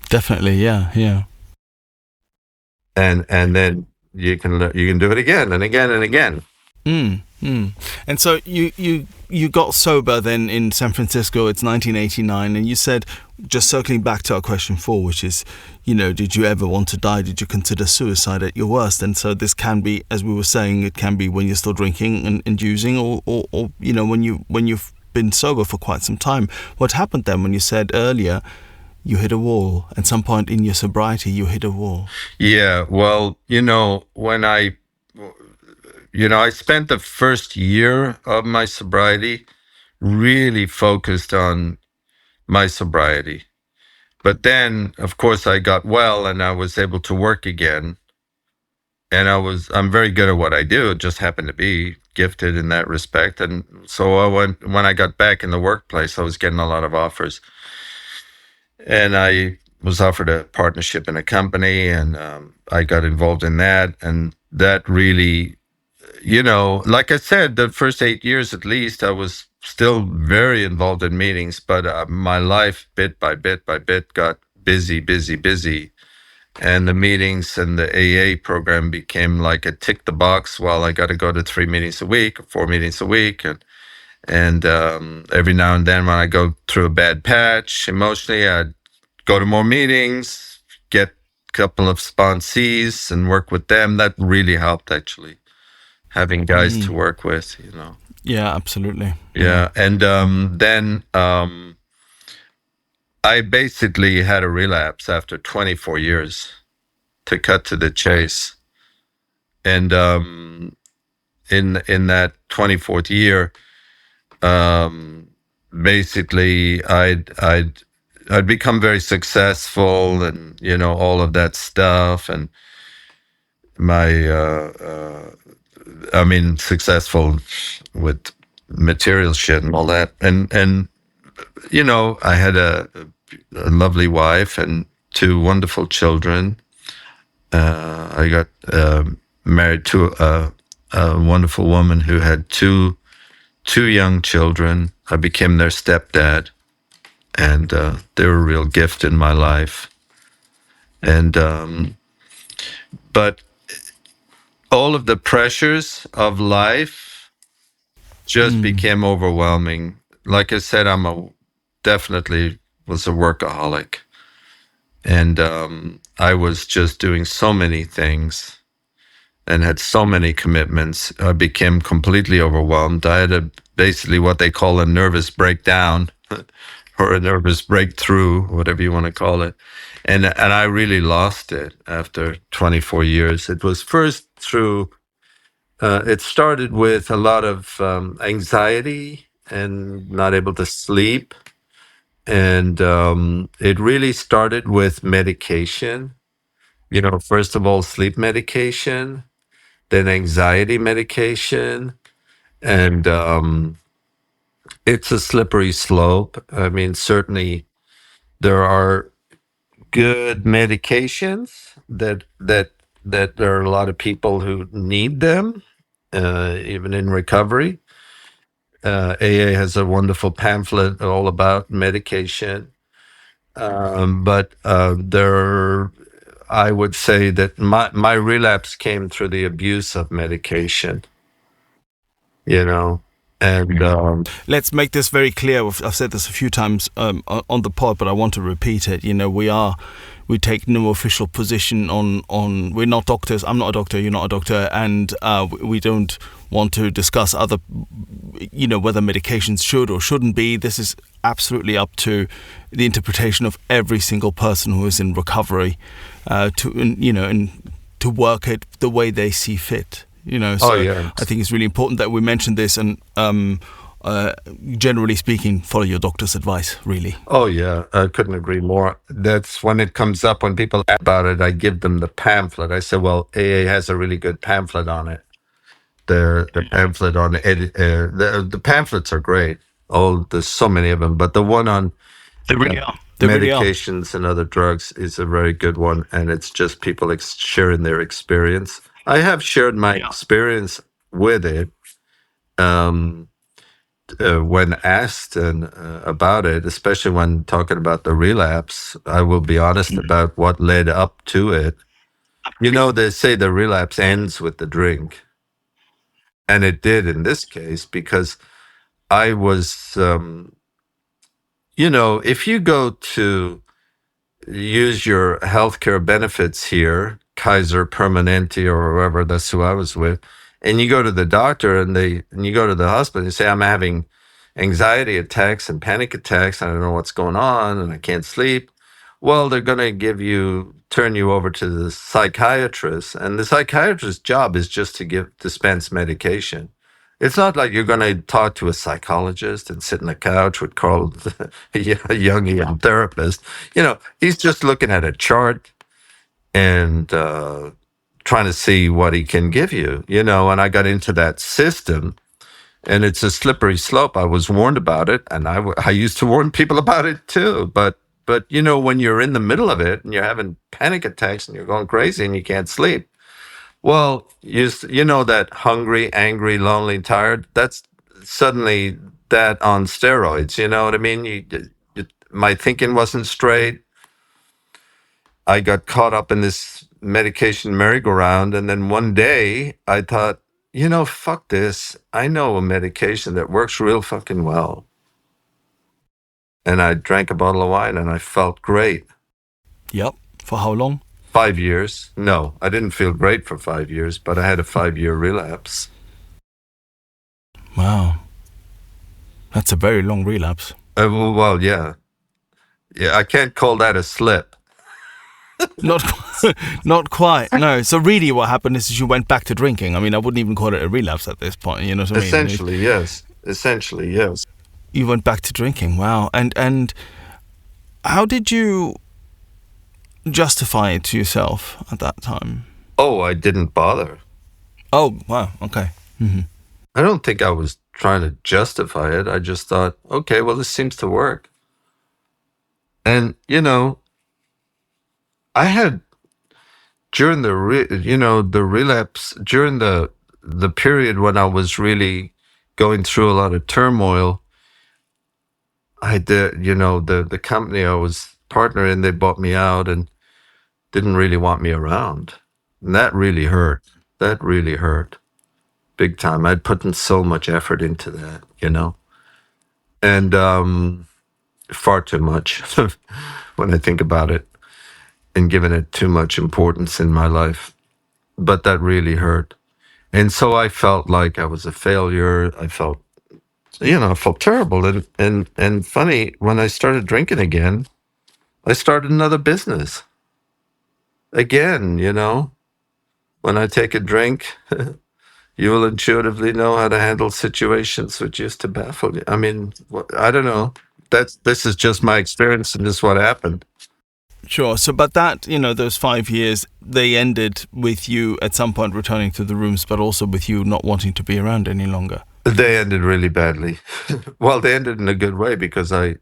Definitely, yeah. And then you can do it again and again and again. And so you got sober then in San Francisco. It's 1989, and you said, just circling back to our question 4, which is, did you ever want to die? Did you consider suicide at your worst? And so this can be, as we were saying, it can be when you're still drinking and using, or when you've been sober for quite some time. What happened then when you said earlier you hit a wall? At some point in your sobriety, you hit a wall. Yeah, well, when I spent the first year of my sobriety really focused on my sobriety. But then, of course, I got well and I was able to work again. And I'm very good at what I do. It just happened to be gifted in that respect. And so when I got back in the workplace, I was getting a lot of offers. And I was offered a partnership in a company, and I got involved in that. And that really, like I said, the first 8 years at least, I was still very involved in meetings, but my life bit by bit got busy. And the meetings and the AA program became like a tick the box. Well, I got to go to 3 meetings a week, 4 meetings a week. And every now and then when I go through a bad patch emotionally, I'd go to more meetings, get a couple of sponsees and work with them. That really helped, actually, having guys to work with, Yeah, absolutely. Yeah. And then I basically had a relapse after 24 years, to cut to the chase. And in that 24th year, basically I'd become very successful, and all of that stuff, and successful with material shit and all that, and I had a lovely wife and 2 wonderful children. I got married to a wonderful woman who had two young children. I became their stepdad, and they were a real gift in my life. And but all of the pressures of life just became overwhelming. Like I said, definitely was a workaholic, and I was just doing so many things and had so many commitments. I became completely overwhelmed. I had basically what they call a nervous breakdown or a nervous breakthrough, whatever you want to call it. And I really lost it after 24 years. It was first through, it started with a lot of anxiety and not able to sleep. And it really started with medication. First of all, sleep medication, then anxiety medication, And it's a slippery slope. I mean, certainly there are good medications that there are a lot of people who need them, even in recovery. AA has a wonderful pamphlet all about medication. But there, I would say that my relapse came through the abuse of medication, you know, and Let's make this very clear. I've said this a few times on the pod, but I want to repeat it. You know, we take no official position on. We're not doctors. I'm not a doctor. You're not a doctor, and we don't want to discuss other, you know, whether medications should or shouldn't be. This is absolutely up to the interpretation of every single person who is in recovery, to work it the way they see fit. You know, so I think it's really important that we mention this, and generally speaking, follow your doctor's advice, really. Oh, yeah, I couldn't agree more. That's when it comes up, when people ask about it, I give them the pamphlet. I say, well, AA has a really good pamphlet on it. The pamphlet on the pamphlets are great. Oh, there's so many of them, but the one on medications and other drugs is a very good one, and it's just people sharing their experience. I have shared my experience with it when asked about it, especially when talking about the relapse. I will be honest about what led up to it. You know, they say the relapse ends with the drink. And it did in this case, because I was, if you go to use your healthcare benefits here, Kaiser Permanente or whoever, that's who I was with, and you go to the doctor and you go to the hospital and you say, I'm having anxiety attacks and panic attacks, and I don't know what's going on and I can't sleep. Well, they're going to turn you over to the psychiatrist, and the psychiatrist's job is just to dispense medication. It's not like you're going to talk to a psychologist and sit on the couch with Carl, a Jungian therapist. You know, he's just looking at a chart and trying to see what he can give you, you know, and I got into that system, and it's a slippery slope. I was warned about it, and I used to warn people about it too. But you know, when you're in the middle of it and you're having panic attacks and you're going crazy and you can't sleep, well, you know that hungry, angry, lonely, tired, that's suddenly that on steroids. You know what I mean? My thinking wasn't straight. I got caught up in this medication merry-go-round, and then one day I thought, you know, fuck this. I know a medication that works real fucking well. And I drank a bottle of wine and I felt great. Yep. For how long? 5 years. No, I didn't feel great for 5 years, but I had a 5-year relapse. Wow. That's a very long relapse. Well, yeah. Yeah, I can't call that a slip. Not quite. No. So really what happened is you went back to drinking. I mean, I wouldn't even call it a relapse at this point. You know what I mean? Essentially, yes. You went back to drinking. Wow. And how did you justify it to yourself at that time? Oh, I didn't bother. Oh, wow. Okay. Mm-hmm. I don't think I was trying to justify it. I just thought, okay, well, this seems to work. And, you know, I had during the relapse, during the period when I was really going through a lot of turmoil, I did, you know, the company I was partner in, they bought me out and didn't really want me around. And that really hurt. That really hurt big time. I'd put in so much effort into that, you know, and far too much when I think about it, and given it too much importance in my life. But that really hurt. And so I felt like I was a failure. I felt terrible. And funny, when I started drinking again, I started another business. Again, you know, when I take a drink, you will intuitively know how to handle situations which used to baffle you. I mean, I don't know. This is just my experience, and this is what happened. Sure. So, but that, you know, those 5 years, they ended with you at some point returning to the rooms, but also with you not wanting to be around any longer. They ended really badly. Well, they ended in a good way because I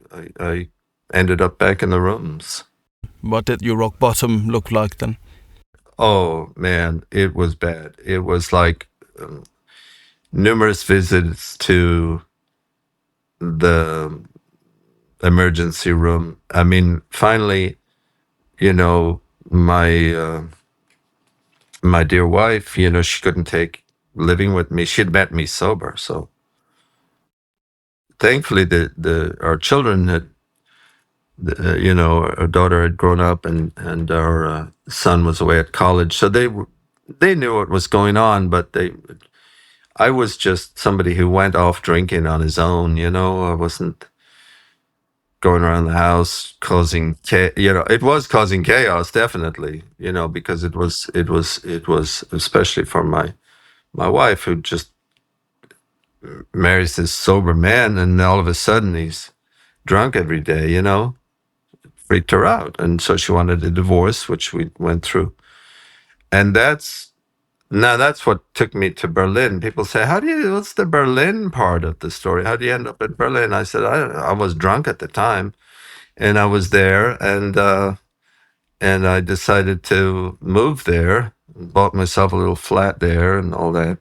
ended up back in the rooms. What did your rock bottom look like then? Oh man, it was bad. It was like numerous visits to the emergency room. I mean, finally, you know, my dear wife, she couldn't take living with me. She'd met me sober, so thankfully, our children had, our daughter had grown up, and our son was away at college, so they knew what was going on, but I was just somebody who went off drinking on his own. I wasn't going around the house causing it was causing chaos, definitely, because it was especially for my wife, who just marries this sober man, and all of a sudden he's drunk every day, freaked her out. And so she wanted a divorce, which we went through. And that's what took me to Berlin. People say, what's the Berlin part of the story? How do you end up in Berlin? I said, I was drunk at the time, and I was there, and I decided to move there, bought myself a little flat there and all that.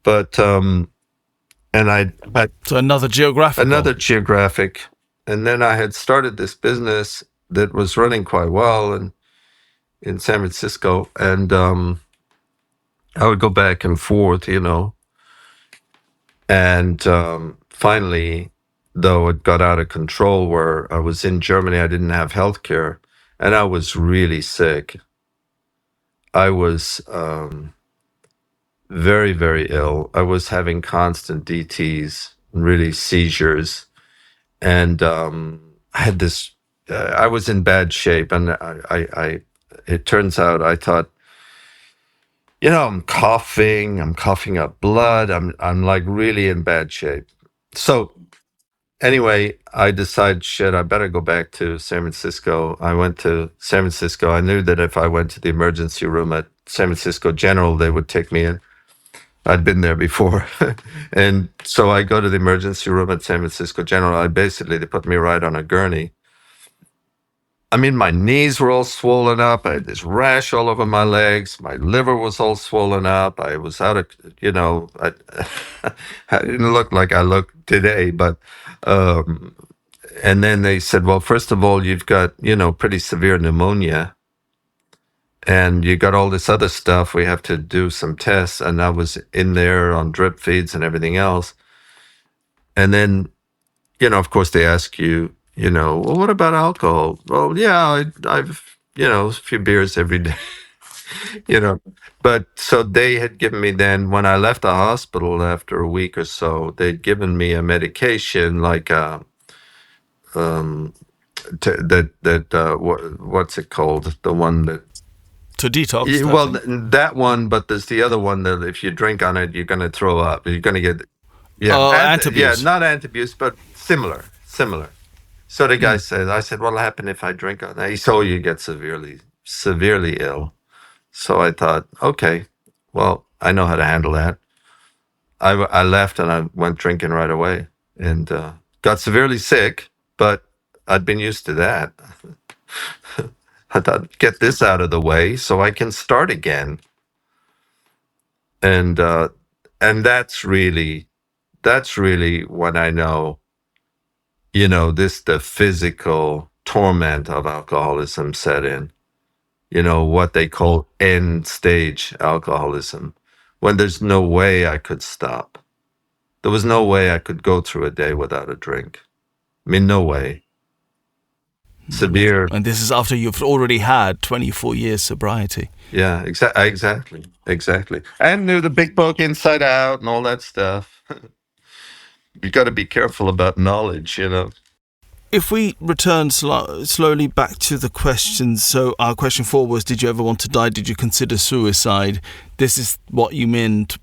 But, So another geographic. And then I had started this business that was running quite well in San Francisco. And I would go back and forth, And finally, though, it got out of control where I was in Germany. I didn't have health care, and I was really sick. I was very, very ill. I was having constant DTs, really seizures. And I had this, I was in bad shape. And it turns out I thought, I'm coughing up blood. I'm like really in bad shape. So anyway, I decided, I better go back to San Francisco. I went to San Francisco. I knew that if I went to the emergency room at San Francisco General, they would take me in. I'd been there before. And so I go to the emergency room at San Francisco General. They put me right on a gurney. I mean, my knees were all swollen up. I had this rash all over my legs. My liver was all swollen up. I was out of, I didn't look like I look today, but, and then they said, well, first of all, you've got, pretty severe pneumonia. And you got all this other stuff. We have to do some tests. And I was in there on drip feeds and everything else. And then, of course, they ask you, well, what about alcohol? Well, yeah, I've, a few beers every day, But so they had given me then, when I left the hospital after a week or so, they'd given me a medication like what's it called? The one that, to detox. Well, that one, but there's the other one that if you drink on it, you're going to throw up. You're going to get, antabuse. Yeah, not antabuse, but similar. So the guy said, I said, what'll happen if I drink on that? He said, you get severely ill. So I thought, okay, well, I know how to handle that. I left and I went drinking right away and got severely sick, but I'd been used to that. I thought, get this out of the way so I can start again. And that's really when I know, the physical torment of alcoholism set in. What they call end stage alcoholism, when there's no way I could stop. There was no way I could go through a day without a drink. I mean, no way. Severe. And this is after you've already had 24 years sobriety. Yeah, exactly. And knew the big book inside out and all that stuff. You got to be careful about knowledge, If we return slowly back to the questions, so our question 4 was, did you ever want to die? Did you consider suicide? This is what you meant,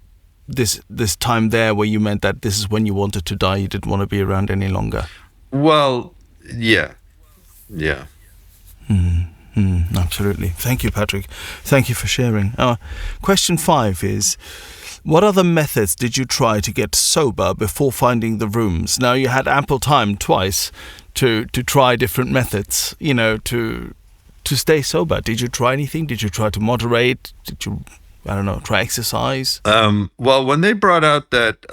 this time there where you meant that this is when you wanted to die, you didn't want to be around any longer. Well, yeah. Absolutely. Thank you, Patrick. Thank you for sharing. Question 5 is, What other methods did you try to get sober before finding the rooms? Now, you had ample time twice to try different methods, to stay sober. Did you try anything? Did you try to moderate? Did you, I don't know, try exercise? Well, when they brought out that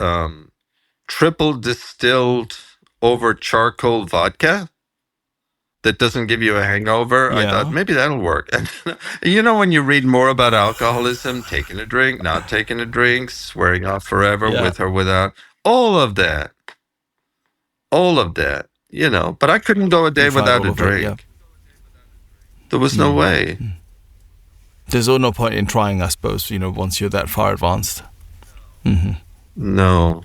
triple distilled over charcoal vodka that doesn't give you a hangover, I thought maybe that'll work. And when you read more about alcoholism, taking a drink, not taking a drink, swearing off forever, with or without, all of that, but I couldn't go a day without a drink. There was no way. There's no point in trying, I suppose, once you're that far advanced. No.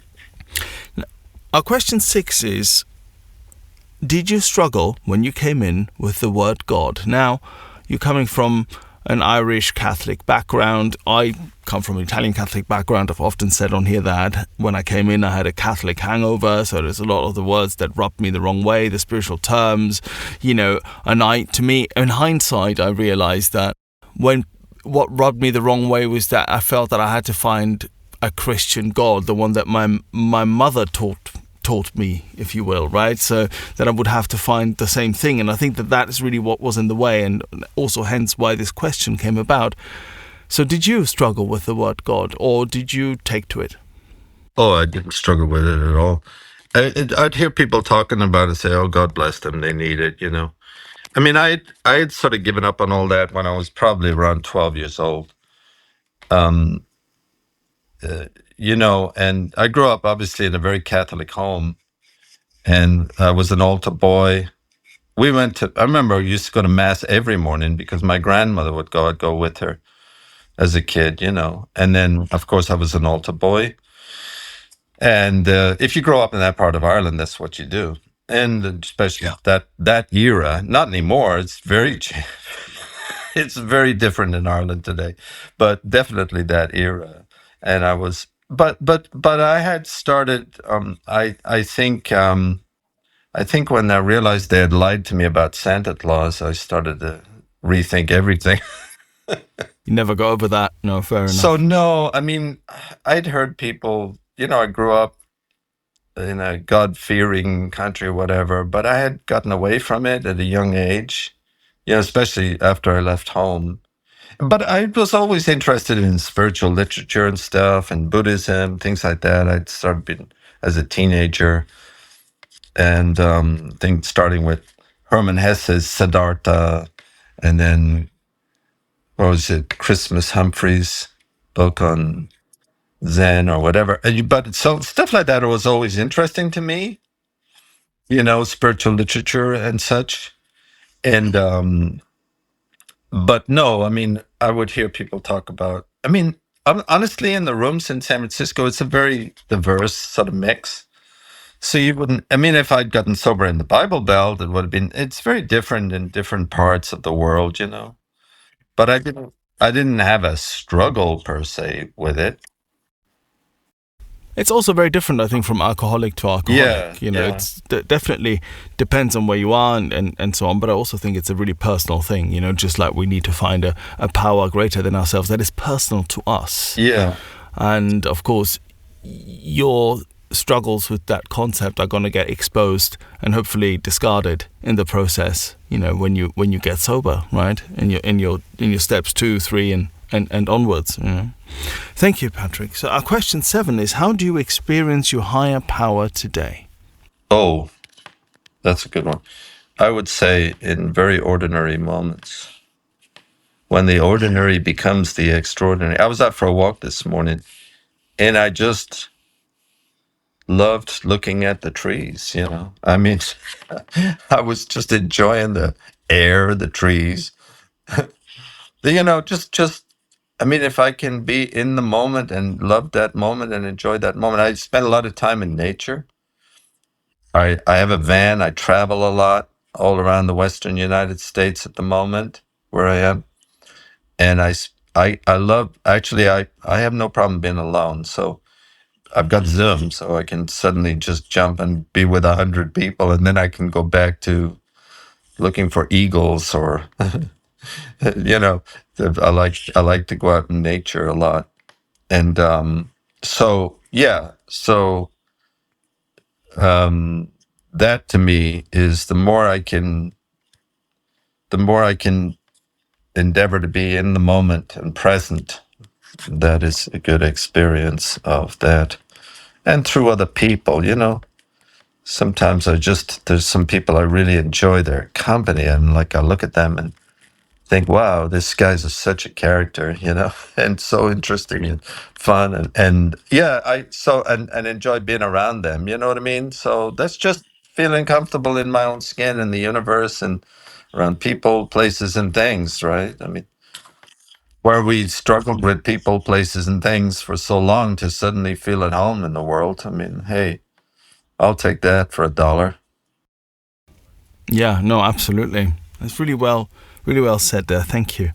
Our question 6 is, did you struggle when you came in with the word God? Now, you're coming from an Irish Catholic background. I come from an Italian Catholic background. I've often said on here that when I came in, I had a Catholic hangover. So there's a lot of the words that rubbed me the wrong way, the spiritual terms, to me, in hindsight, I realized that what rubbed me the wrong way was that I felt that I had to find a Christian God, the one that my mother taught me, if you will, right? So that I would have to find the same thing. And I think that is really what was in the way, and also hence why this question came about. So did you struggle with the word God, or did you take to it? Oh, I didn't struggle with it at all. I'd hear people talking about it and say, oh, God bless them, they need it, I mean, I had sort of given up on all that when I was probably around 12 years old. And I grew up obviously in a very Catholic home, and I was an altar boy. I remember I used to go to Mass every morning because my grandmother would go. I'd go with her as a kid, And then, of course, I was an altar boy. And if you grow up in that part of Ireland, that's what you do. And especially that era, not anymore. It's it's very different in Ireland today, but definitely that era. And I was, but I had started. I think when I realized they had lied to me about Santa Claus, I started to rethink everything. You never got over that? No, fair enough. So no, I mean, I'd heard people. I grew up in a God-fearing country or whatever, but I had gotten away from it at a young age, especially after I left home. But I was always interested in spiritual literature and stuff, and Buddhism, things like that. I'd started being as a teenager, and starting with Hermann Hesse's Siddhartha, and then what was it, Christmas Humphreys' book on Zen or whatever. But so stuff like that was always interesting to me, spiritual literature and such. And but no, I mean, I would hear people talk about. I mean, honestly, in the rooms in San Francisco, it's a very diverse sort of mix. So you wouldn't. I mean, if I'd gotten sober in the Bible Belt, it would have been. It's very different in different parts of the world, But I didn't. I didn't have a struggle per se with it. It's also very different, I think, from alcoholic to alcoholic. It's definitely depends on where you are and so on. But I also think it's a really personal thing, just like we need to find a power greater than ourselves that is personal to us. Yeah. And of course, your struggles with that concept are going to get exposed and hopefully discarded in the process, when you get sober, right? In your steps 2, 3, and onwards. Thank you, Patrick. So our question 7 is, how do you experience your higher power today? Oh, that's a good one. I would say in very ordinary moments, when the ordinary becomes the extraordinary. I was out for a walk this morning, and I just loved looking at the trees, I mean, I was just enjoying the air, the trees. Just I mean, if I can be in the moment and love that moment and enjoy that moment. I spend a lot of time in nature. I have a van. I travel a lot all around the Western United States at the moment where I am. And I love, actually, I have no problem being alone. So I've got Zoom, so I can suddenly just jump and be with 100 people. And then I can go back to looking for eagles or, I like to go out in nature a lot. And So yeah, so that to me is the more I can endeavor to be in the moment and present. That is a good experience of that. And through other people, sometimes there's some people I really enjoy their company, and like I look at them and think, wow, this guy's such a character, and so interesting and fun. And yeah, and enjoy being around them, you know what I mean? So that's just feeling comfortable in my own skin and the universe and around people, places, and things, right? I mean, where we struggled with people, places, and things for so long to suddenly feel at home in the world. I mean, hey, I'll take that for $1. Yeah, no, absolutely. That's really well said there. Thank you.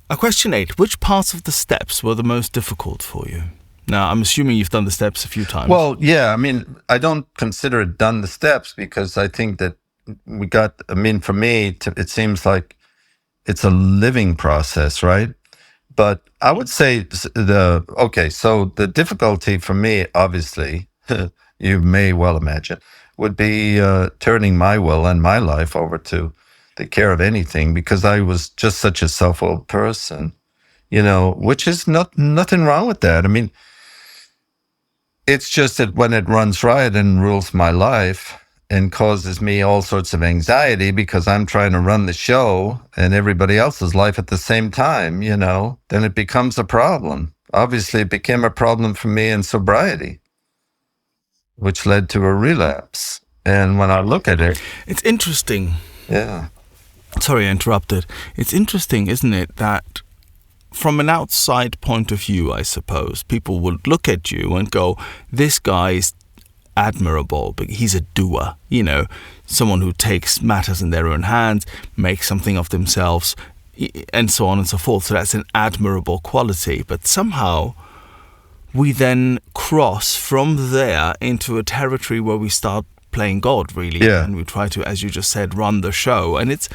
Question 8. Which parts of the steps were the most difficult for you? Now, I'm assuming you've done the steps a few times. Well, yeah, I mean, I don't consider it done the steps because I think that for me, it seems like it's a living process, right? But I would say so the difficulty for me, obviously, you may well imagine, would be turning my will and my life over to the care of anything, because I was just such a self-willed person, which is nothing wrong with that. I mean, it's just that when it runs riot and rules my life and causes me all sorts of anxiety because I'm trying to run the show and everybody else's life at the same time, then it becomes a problem. Obviously, it became a problem for me in sobriety, which led to a relapse. And when I look at it, it's interesting. Yeah. Sorry, I interrupted. It's interesting, isn't it, that from an outside point of view, I suppose, people would look at you and go, this guy's admirable, but he's a doer, someone who takes matters in their own hands, makes something of themselves, and so on and so forth. So that's an admirable quality. But somehow we then cross from there into a territory where we start playing God, really. Yeah. And we try to, as you just said, run the show. And it's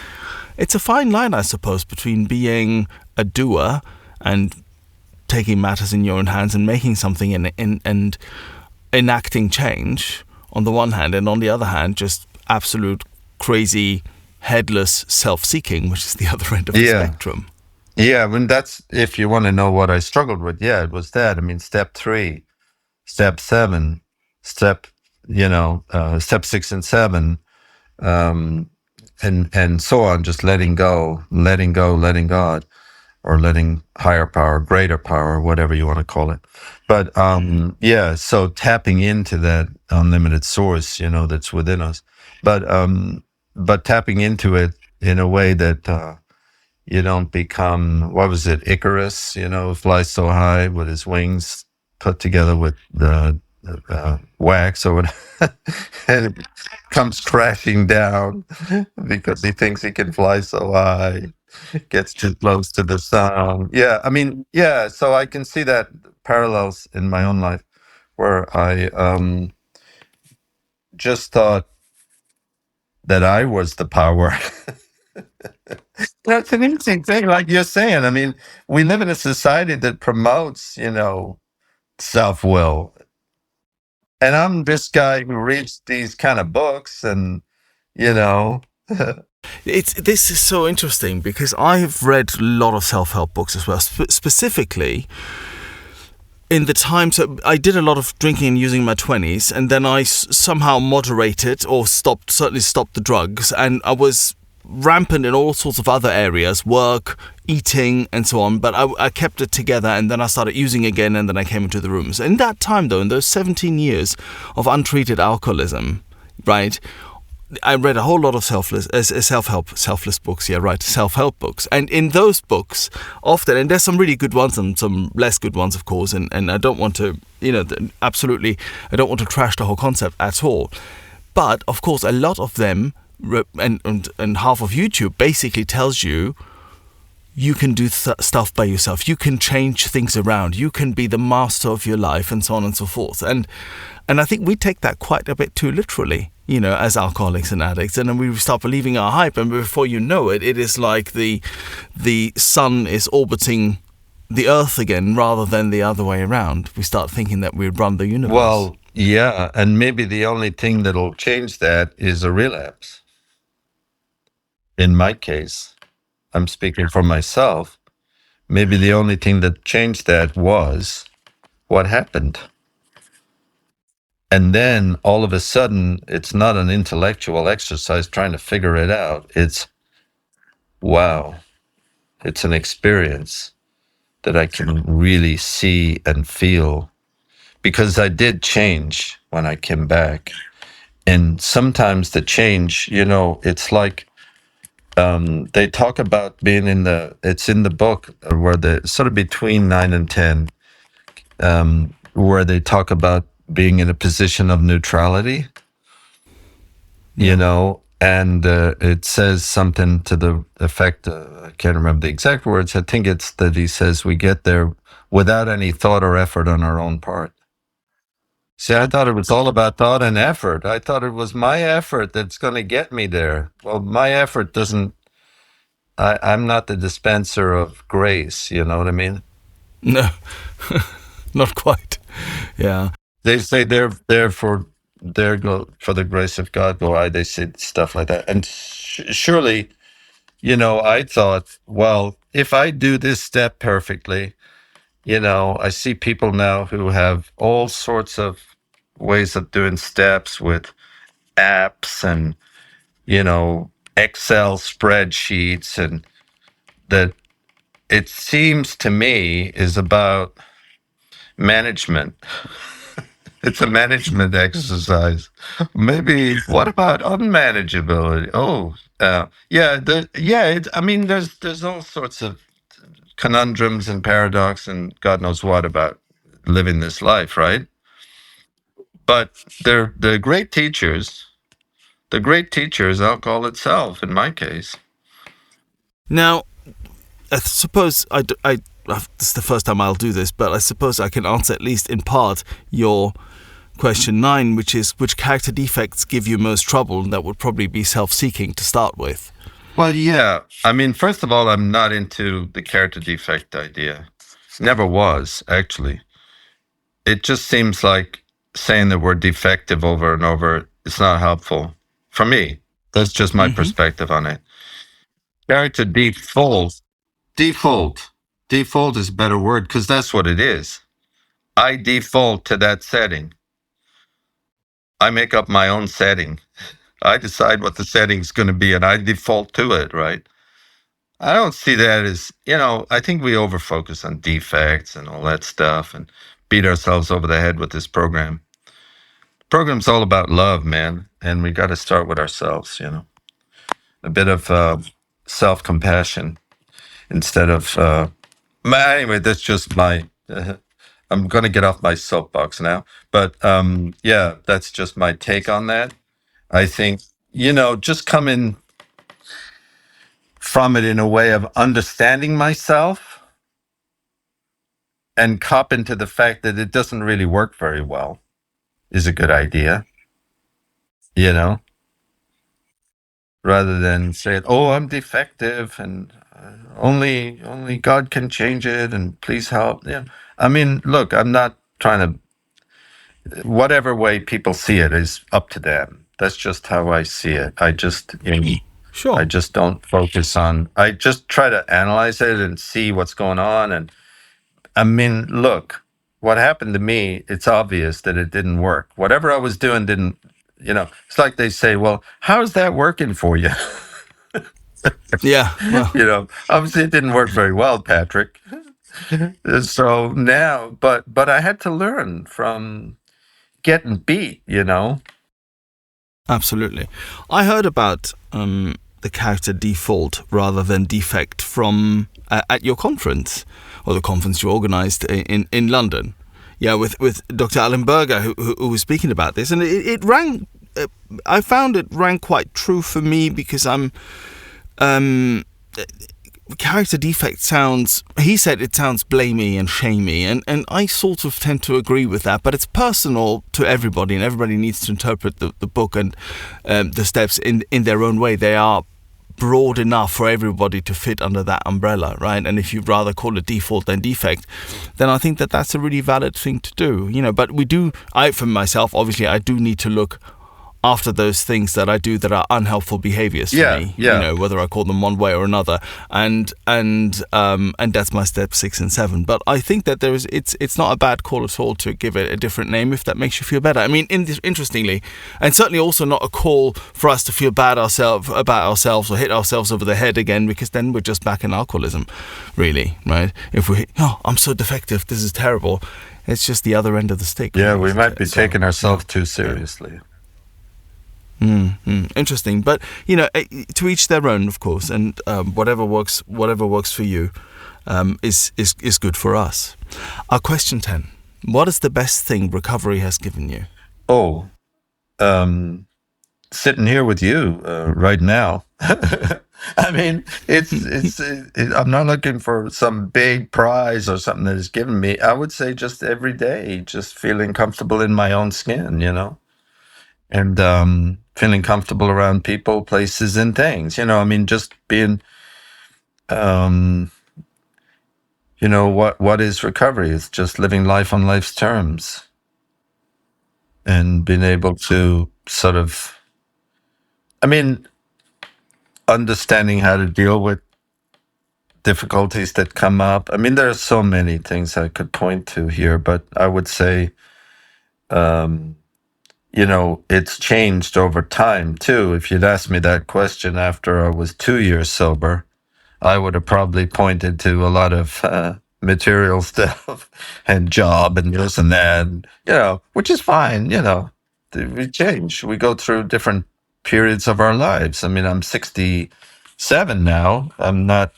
a fine line, I suppose, between being a doer and taking matters in your own hands and making something and enacting change on the one hand, and on the other hand, just absolute crazy, headless self-seeking, which is the other end of the spectrum. Yeah, I mean, that's, if you want to know what I struggled with, it was that. I mean, step 3, step 7, step 6 and 7, and so on, just letting go, letting God, or letting higher power, greater power, whatever you want to call it. But so tapping into that unlimited source, that's within us, but tapping into it in a way that you don't become, what was it, Icarus, flies so high with his wings put together with the wax or whatever, and it comes crashing down because he thinks he can fly so high, gets too close to the sun. Yeah, I mean, so I can see that parallels in my own life where I just thought that I was the power. That's an interesting thing, like you're saying. I mean, we live in a society that promotes, self-will. And I'm this guy who reads these kind of books and, This is so interesting because I've read a lot of self-help books as well, specifically in the time. So I did a lot of drinking and using in my 20s, and then I somehow moderated or certainly stopped the drugs, and I was rampant in all sorts of other areas, work, eating, and so on, but I kept it together, and then I started using again, and then I came into the rooms. In that time, though, in those 17 years of untreated alcoholism, right, I read a whole lot of self-help books. And in those books, often, and there's some really good ones and some less good ones, of course, and I don't want to, absolutely, I don't want to trash the whole concept at all. But, of course, a lot of them, and half of YouTube basically tells you can do stuff by yourself. You can change things around. You can be the master of your life, and so on and so forth. And I think we take that quite a bit too literally, as alcoholics and addicts. And then we start believing our hype, and before you know it, it is like the sun is orbiting the Earth again rather than the other way around. We start thinking that we run the universe. Well, yeah, and maybe the only thing that'll change that is a relapse. In my case, I'm speaking for myself. Maybe the only thing that changed that was what happened. And then all of a sudden, it's not an intellectual exercise trying to figure it out. It's, wow, it's an experience that I can really see and feel, because I did change when I came back. And sometimes the change, it's like they talk about being it's in the book where sort of between 9 and 10, where they talk about being in a position of neutrality, and it says something to the effect, I can't remember the exact words. I think it's that he says we get there without any thought or effort on our own part. See, I thought it was all about thought and effort. I thought it was my effort that's going to get me there. Well, my effort doesn't, I'm not the dispenser of grace, you know what I mean? No, not quite. Yeah. They say they're for the grace of God go I. They say stuff like that. And surely, I thought, well, if I do this step perfectly, I see people now who have all sorts of ways of doing steps with apps and, Excel spreadsheets, and that it seems to me is about management. It's a management exercise. Maybe what about unmanageability? Oh, there's all sorts of conundrums and paradox and God knows what about living this life, right? But they're the great teachers. The great teacher is alcohol itself, in my case. Now, I suppose this is the first time I'll do this, but I suppose I can answer at least in part your question 9, which is which character defects give you most trouble, and that would probably be self-seeking to start with. Well, yeah. I mean, first of all, I'm not into the character defect idea. Never was, actually. It just seems like saying that we're defective over and over is not helpful. For me, that's just my perspective on it. Character default is a better word, because that's what it is. I default to that setting. I make up my own setting. I decide what the setting's going to be, and I default to it, right? I don't see that as, I think we overfocus on defects and all that stuff and beat ourselves over the head with this program. The program's all about love, man, and we got to start with ourselves, a bit of self-compassion instead of, anyway, that's just my, I'm going to get off my soapbox now, but that's just my take on that. I think, just coming from it in a way of understanding myself and cop into the fact that it doesn't really work very well is a good idea, rather than say, oh, I'm defective and only God can change it and please help. Yeah. I mean, look, I'm not trying to, whatever way people see it is up to them. That's just how I see it. I just, Sure. I just don't focus on, I just try to analyze it and see what's going on. And I mean, look, what happened to me, it's obvious that it didn't work. Whatever I was doing didn't, it's like they say, well, how's that working for you? Yeah. Well. Obviously it didn't work very well, Patrick. So now, but I had to learn from getting beat, Absolutely. I heard about the character default rather than defect from at your conference, or the conference you organised in London. Yeah, with Dr. Alan Berger, who was speaking about this, and it rang. I found it rang quite true for me, because I'm. Character defect sounds, he said it sounds blamey and shamey, and I sort of tend to agree with that, but it's personal to everybody, and everybody needs to interpret the book and the steps in their own way. They are broad enough for everybody to fit under that umbrella, right? And if you'd rather call it default than defect, then I think that that's a really valid thing to do, but for myself, obviously, I do need to look after those things that I do that are unhelpful behaviors for me, whether I call them one way or another, and that's my step 6 and 7. But I think that it's not a bad call at all to give it a different name if that makes you feel better. I mean, interestingly, and certainly also not a call for us to feel bad about ourselves or hit ourselves over the head again, because then we're just back in alcoholism, really, right? If I'm so defective, this is terrible. It's just the other end of the stick. Yeah, we might be taking ourselves too seriously. Interesting, but to each their own, of course, and whatever works for you is good for us. Our question 10: what is the best thing recovery has given you? Sitting here with you right now. I mean, I'm not looking for some big prize or something that is given me. I would say just every day, just feeling comfortable in my own skin, and feeling comfortable around people, places, and things. I mean, just being, what is recovery? It's just living life on life's terms and being able to sort of, understanding how to deal with difficulties that come up. I mean, there are so many things I could point to here, but I would say, it's changed over time too. If you'd asked me that question after I was 2 years sober, I would have probably pointed to a lot of material stuff and job and this and that, which is fine. We change. We go through different periods of our lives. I mean, I'm 67 now. I'm not,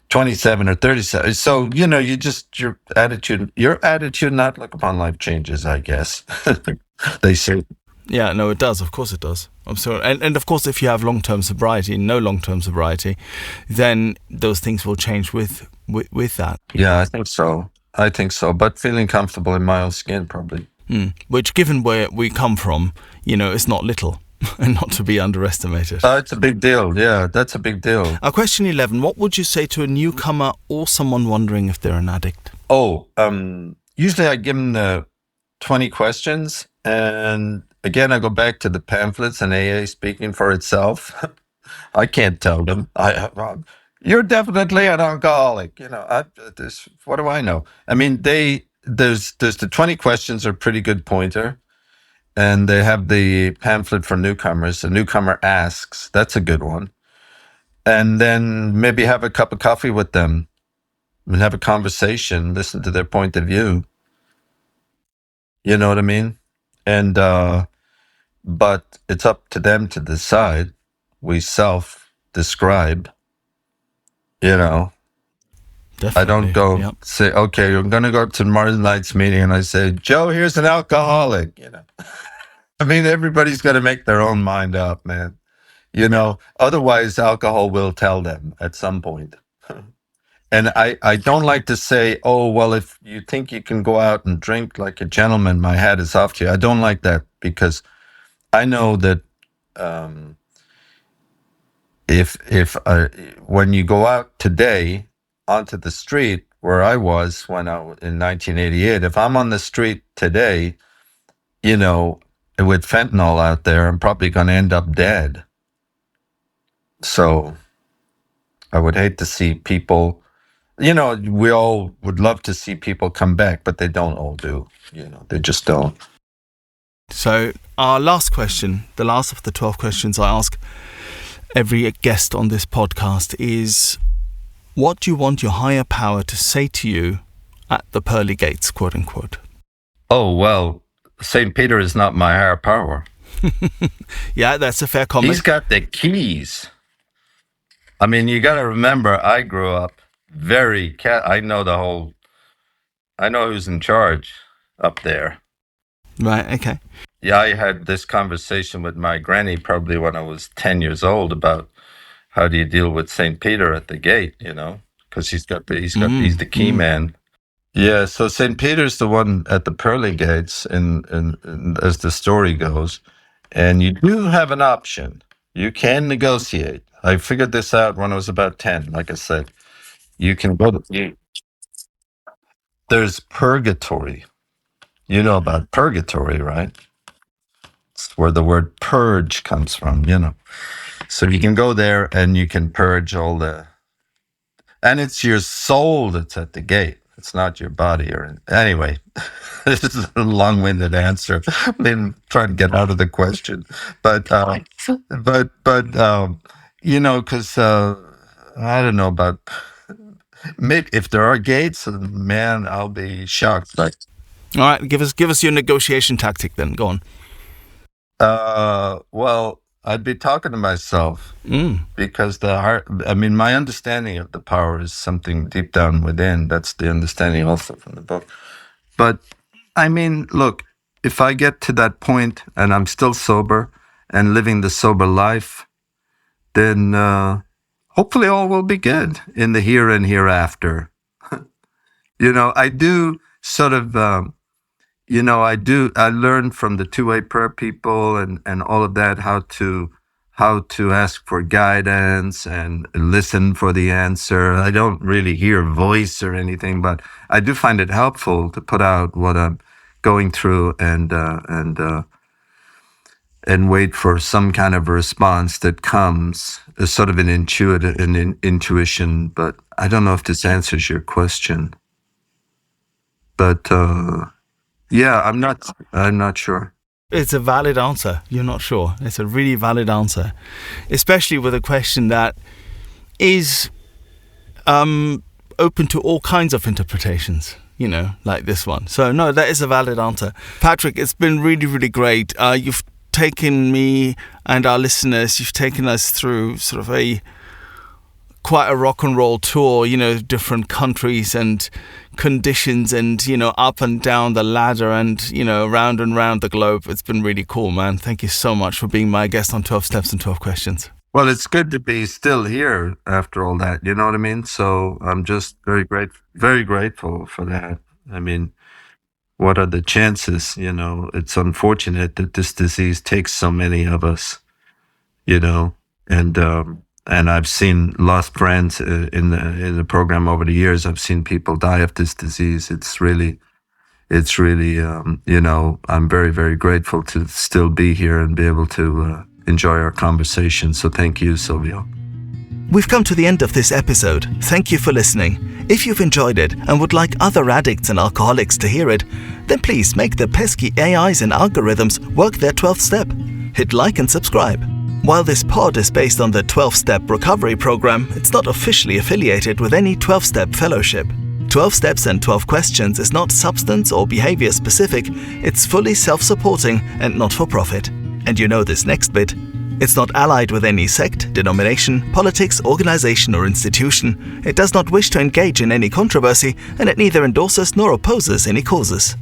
27 or 37. So, your attitude and outlook upon life changes, I guess. They say. Yeah, no, it does. Of course it does. I'm sorry. And of course, if you have long-term sobriety, no long-term sobriety, then those things will change with that. Yeah, I think so. But feeling comfortable in my own skin, probably. Which, given where we come from, is not little. And not to be underestimated. It's a big deal. Yeah, that's a big deal. Question 11. What would you say to a newcomer or someone wondering if they're an addict? Usually I give them the 20 questions. And again, I go back to the pamphlets and AA speaking for itself. I can't tell them. You're definitely an alcoholic. What do I know? I mean, there's the 20 questions are a pretty good pointer. And they have the pamphlet for newcomers. The newcomer asks. That's a good one. And then maybe have a cup of coffee with them and have a conversation, listen to their point of view. You know what I mean? And, but it's up to them to decide. We self-describe, Definitely, I don't go say, okay, I'm going to go to tomorrow night's meeting and I say, Joe, here's an alcoholic, I mean, everybody's got to make their own mind up, man. Otherwise alcohol will tell them at some point. And I don't like to say, oh, well, if you think you can go out and drink like a gentleman, my hat is off to you. I don't like that because I know that when you go out today onto the street where I was when in 1988, if I'm on the street today, with fentanyl out there, I'm probably going to end up dead. So I would hate to see people, we all would love to see people come back, but they don't all do. They just don't. So our last question, the last of the 12 questions I ask every guest on this podcast is, what do you want your higher power to say to you at the pearly gates, quote unquote? Oh, well, St. Peter is not my higher power. Yeah, that's a fair comment. He's got the keys. I mean, you got to remember, I grew up I know who's in charge up there. Right, okay. Yeah, I had this conversation with my granny probably when I was 10 years old about how do you deal with St. Peter at the gate, because he's the key man. Yeah, so St. Peter's the one at the pearly gates, and as the story goes, and you do have an option. You can negotiate. I figured this out when I was about 10. Like I said, you can go there's purgatory. You know about purgatory, right? It's where the word purge comes from, you know. So you can go there and you can purge all and it's your soul that's at the gate. It's not your body anyway. This is a long-winded answer. I've been trying to get out of the question, but you know, because I don't know about maybe if there are gates, man, I'll be shocked. Like, All right, give us your negotiation tactic then. Go on. well, I'd be talking to myself because my understanding of the power is something deep down within. That's the understanding also from the book. But I mean, look, if I get to that point and I'm still sober and living the sober life, then hopefully all will be good in the here and hereafter. You know, I do sort of, I learned from the two-way prayer people and all of that how to ask for guidance and listen for the answer. I don't really hear voice or anything, but I do find it helpful to put out what I'm going through and wait for some kind of response that comes, a sort of an intuition. But I don't know if this answers your question. But yeah, I'm not sure. It's a valid answer. You're not sure. It's a really valid answer, especially with a question that is open to all kinds of interpretations, you know, like this one. So no, that is a valid answer. Patrick, it's been really, really great. You've taken me and our listeners, you've taken us through sort of quite a rock and roll tour, you know, different countries and conditions and, you know, up and down the ladder and, you know, round and round the globe. It's been really cool, man. Thank you so much for being my guest on 12 Steps and 12 Questions. Well, it's good to be still here after all that. You know what I mean? So I'm just very grateful for that. I mean, what are the chances? You know, it's unfortunate that this disease takes so many of us, you know, and I've seen lost friends in the program over the years. I've seen people die of this disease. It's really, you know, I'm very, very grateful to still be here and be able to enjoy our conversation. So thank you, Silvio. We've come to the end of this episode. Thank you for listening. If you've enjoyed it and would like other addicts and alcoholics to hear it, then please make the pesky AIs and algorithms work their 12th step. Hit like and subscribe. While this pod is based on the 12-Step Recovery Program, it's not officially affiliated with any 12-Step Fellowship. 12 Steps and 12 Questions is not substance or behavior specific, it's fully self-supporting and not-for-profit. And you know this next bit. It's not allied with any sect, denomination, politics, organization or institution. It does not wish to engage in any controversy, and it neither endorses nor opposes any causes.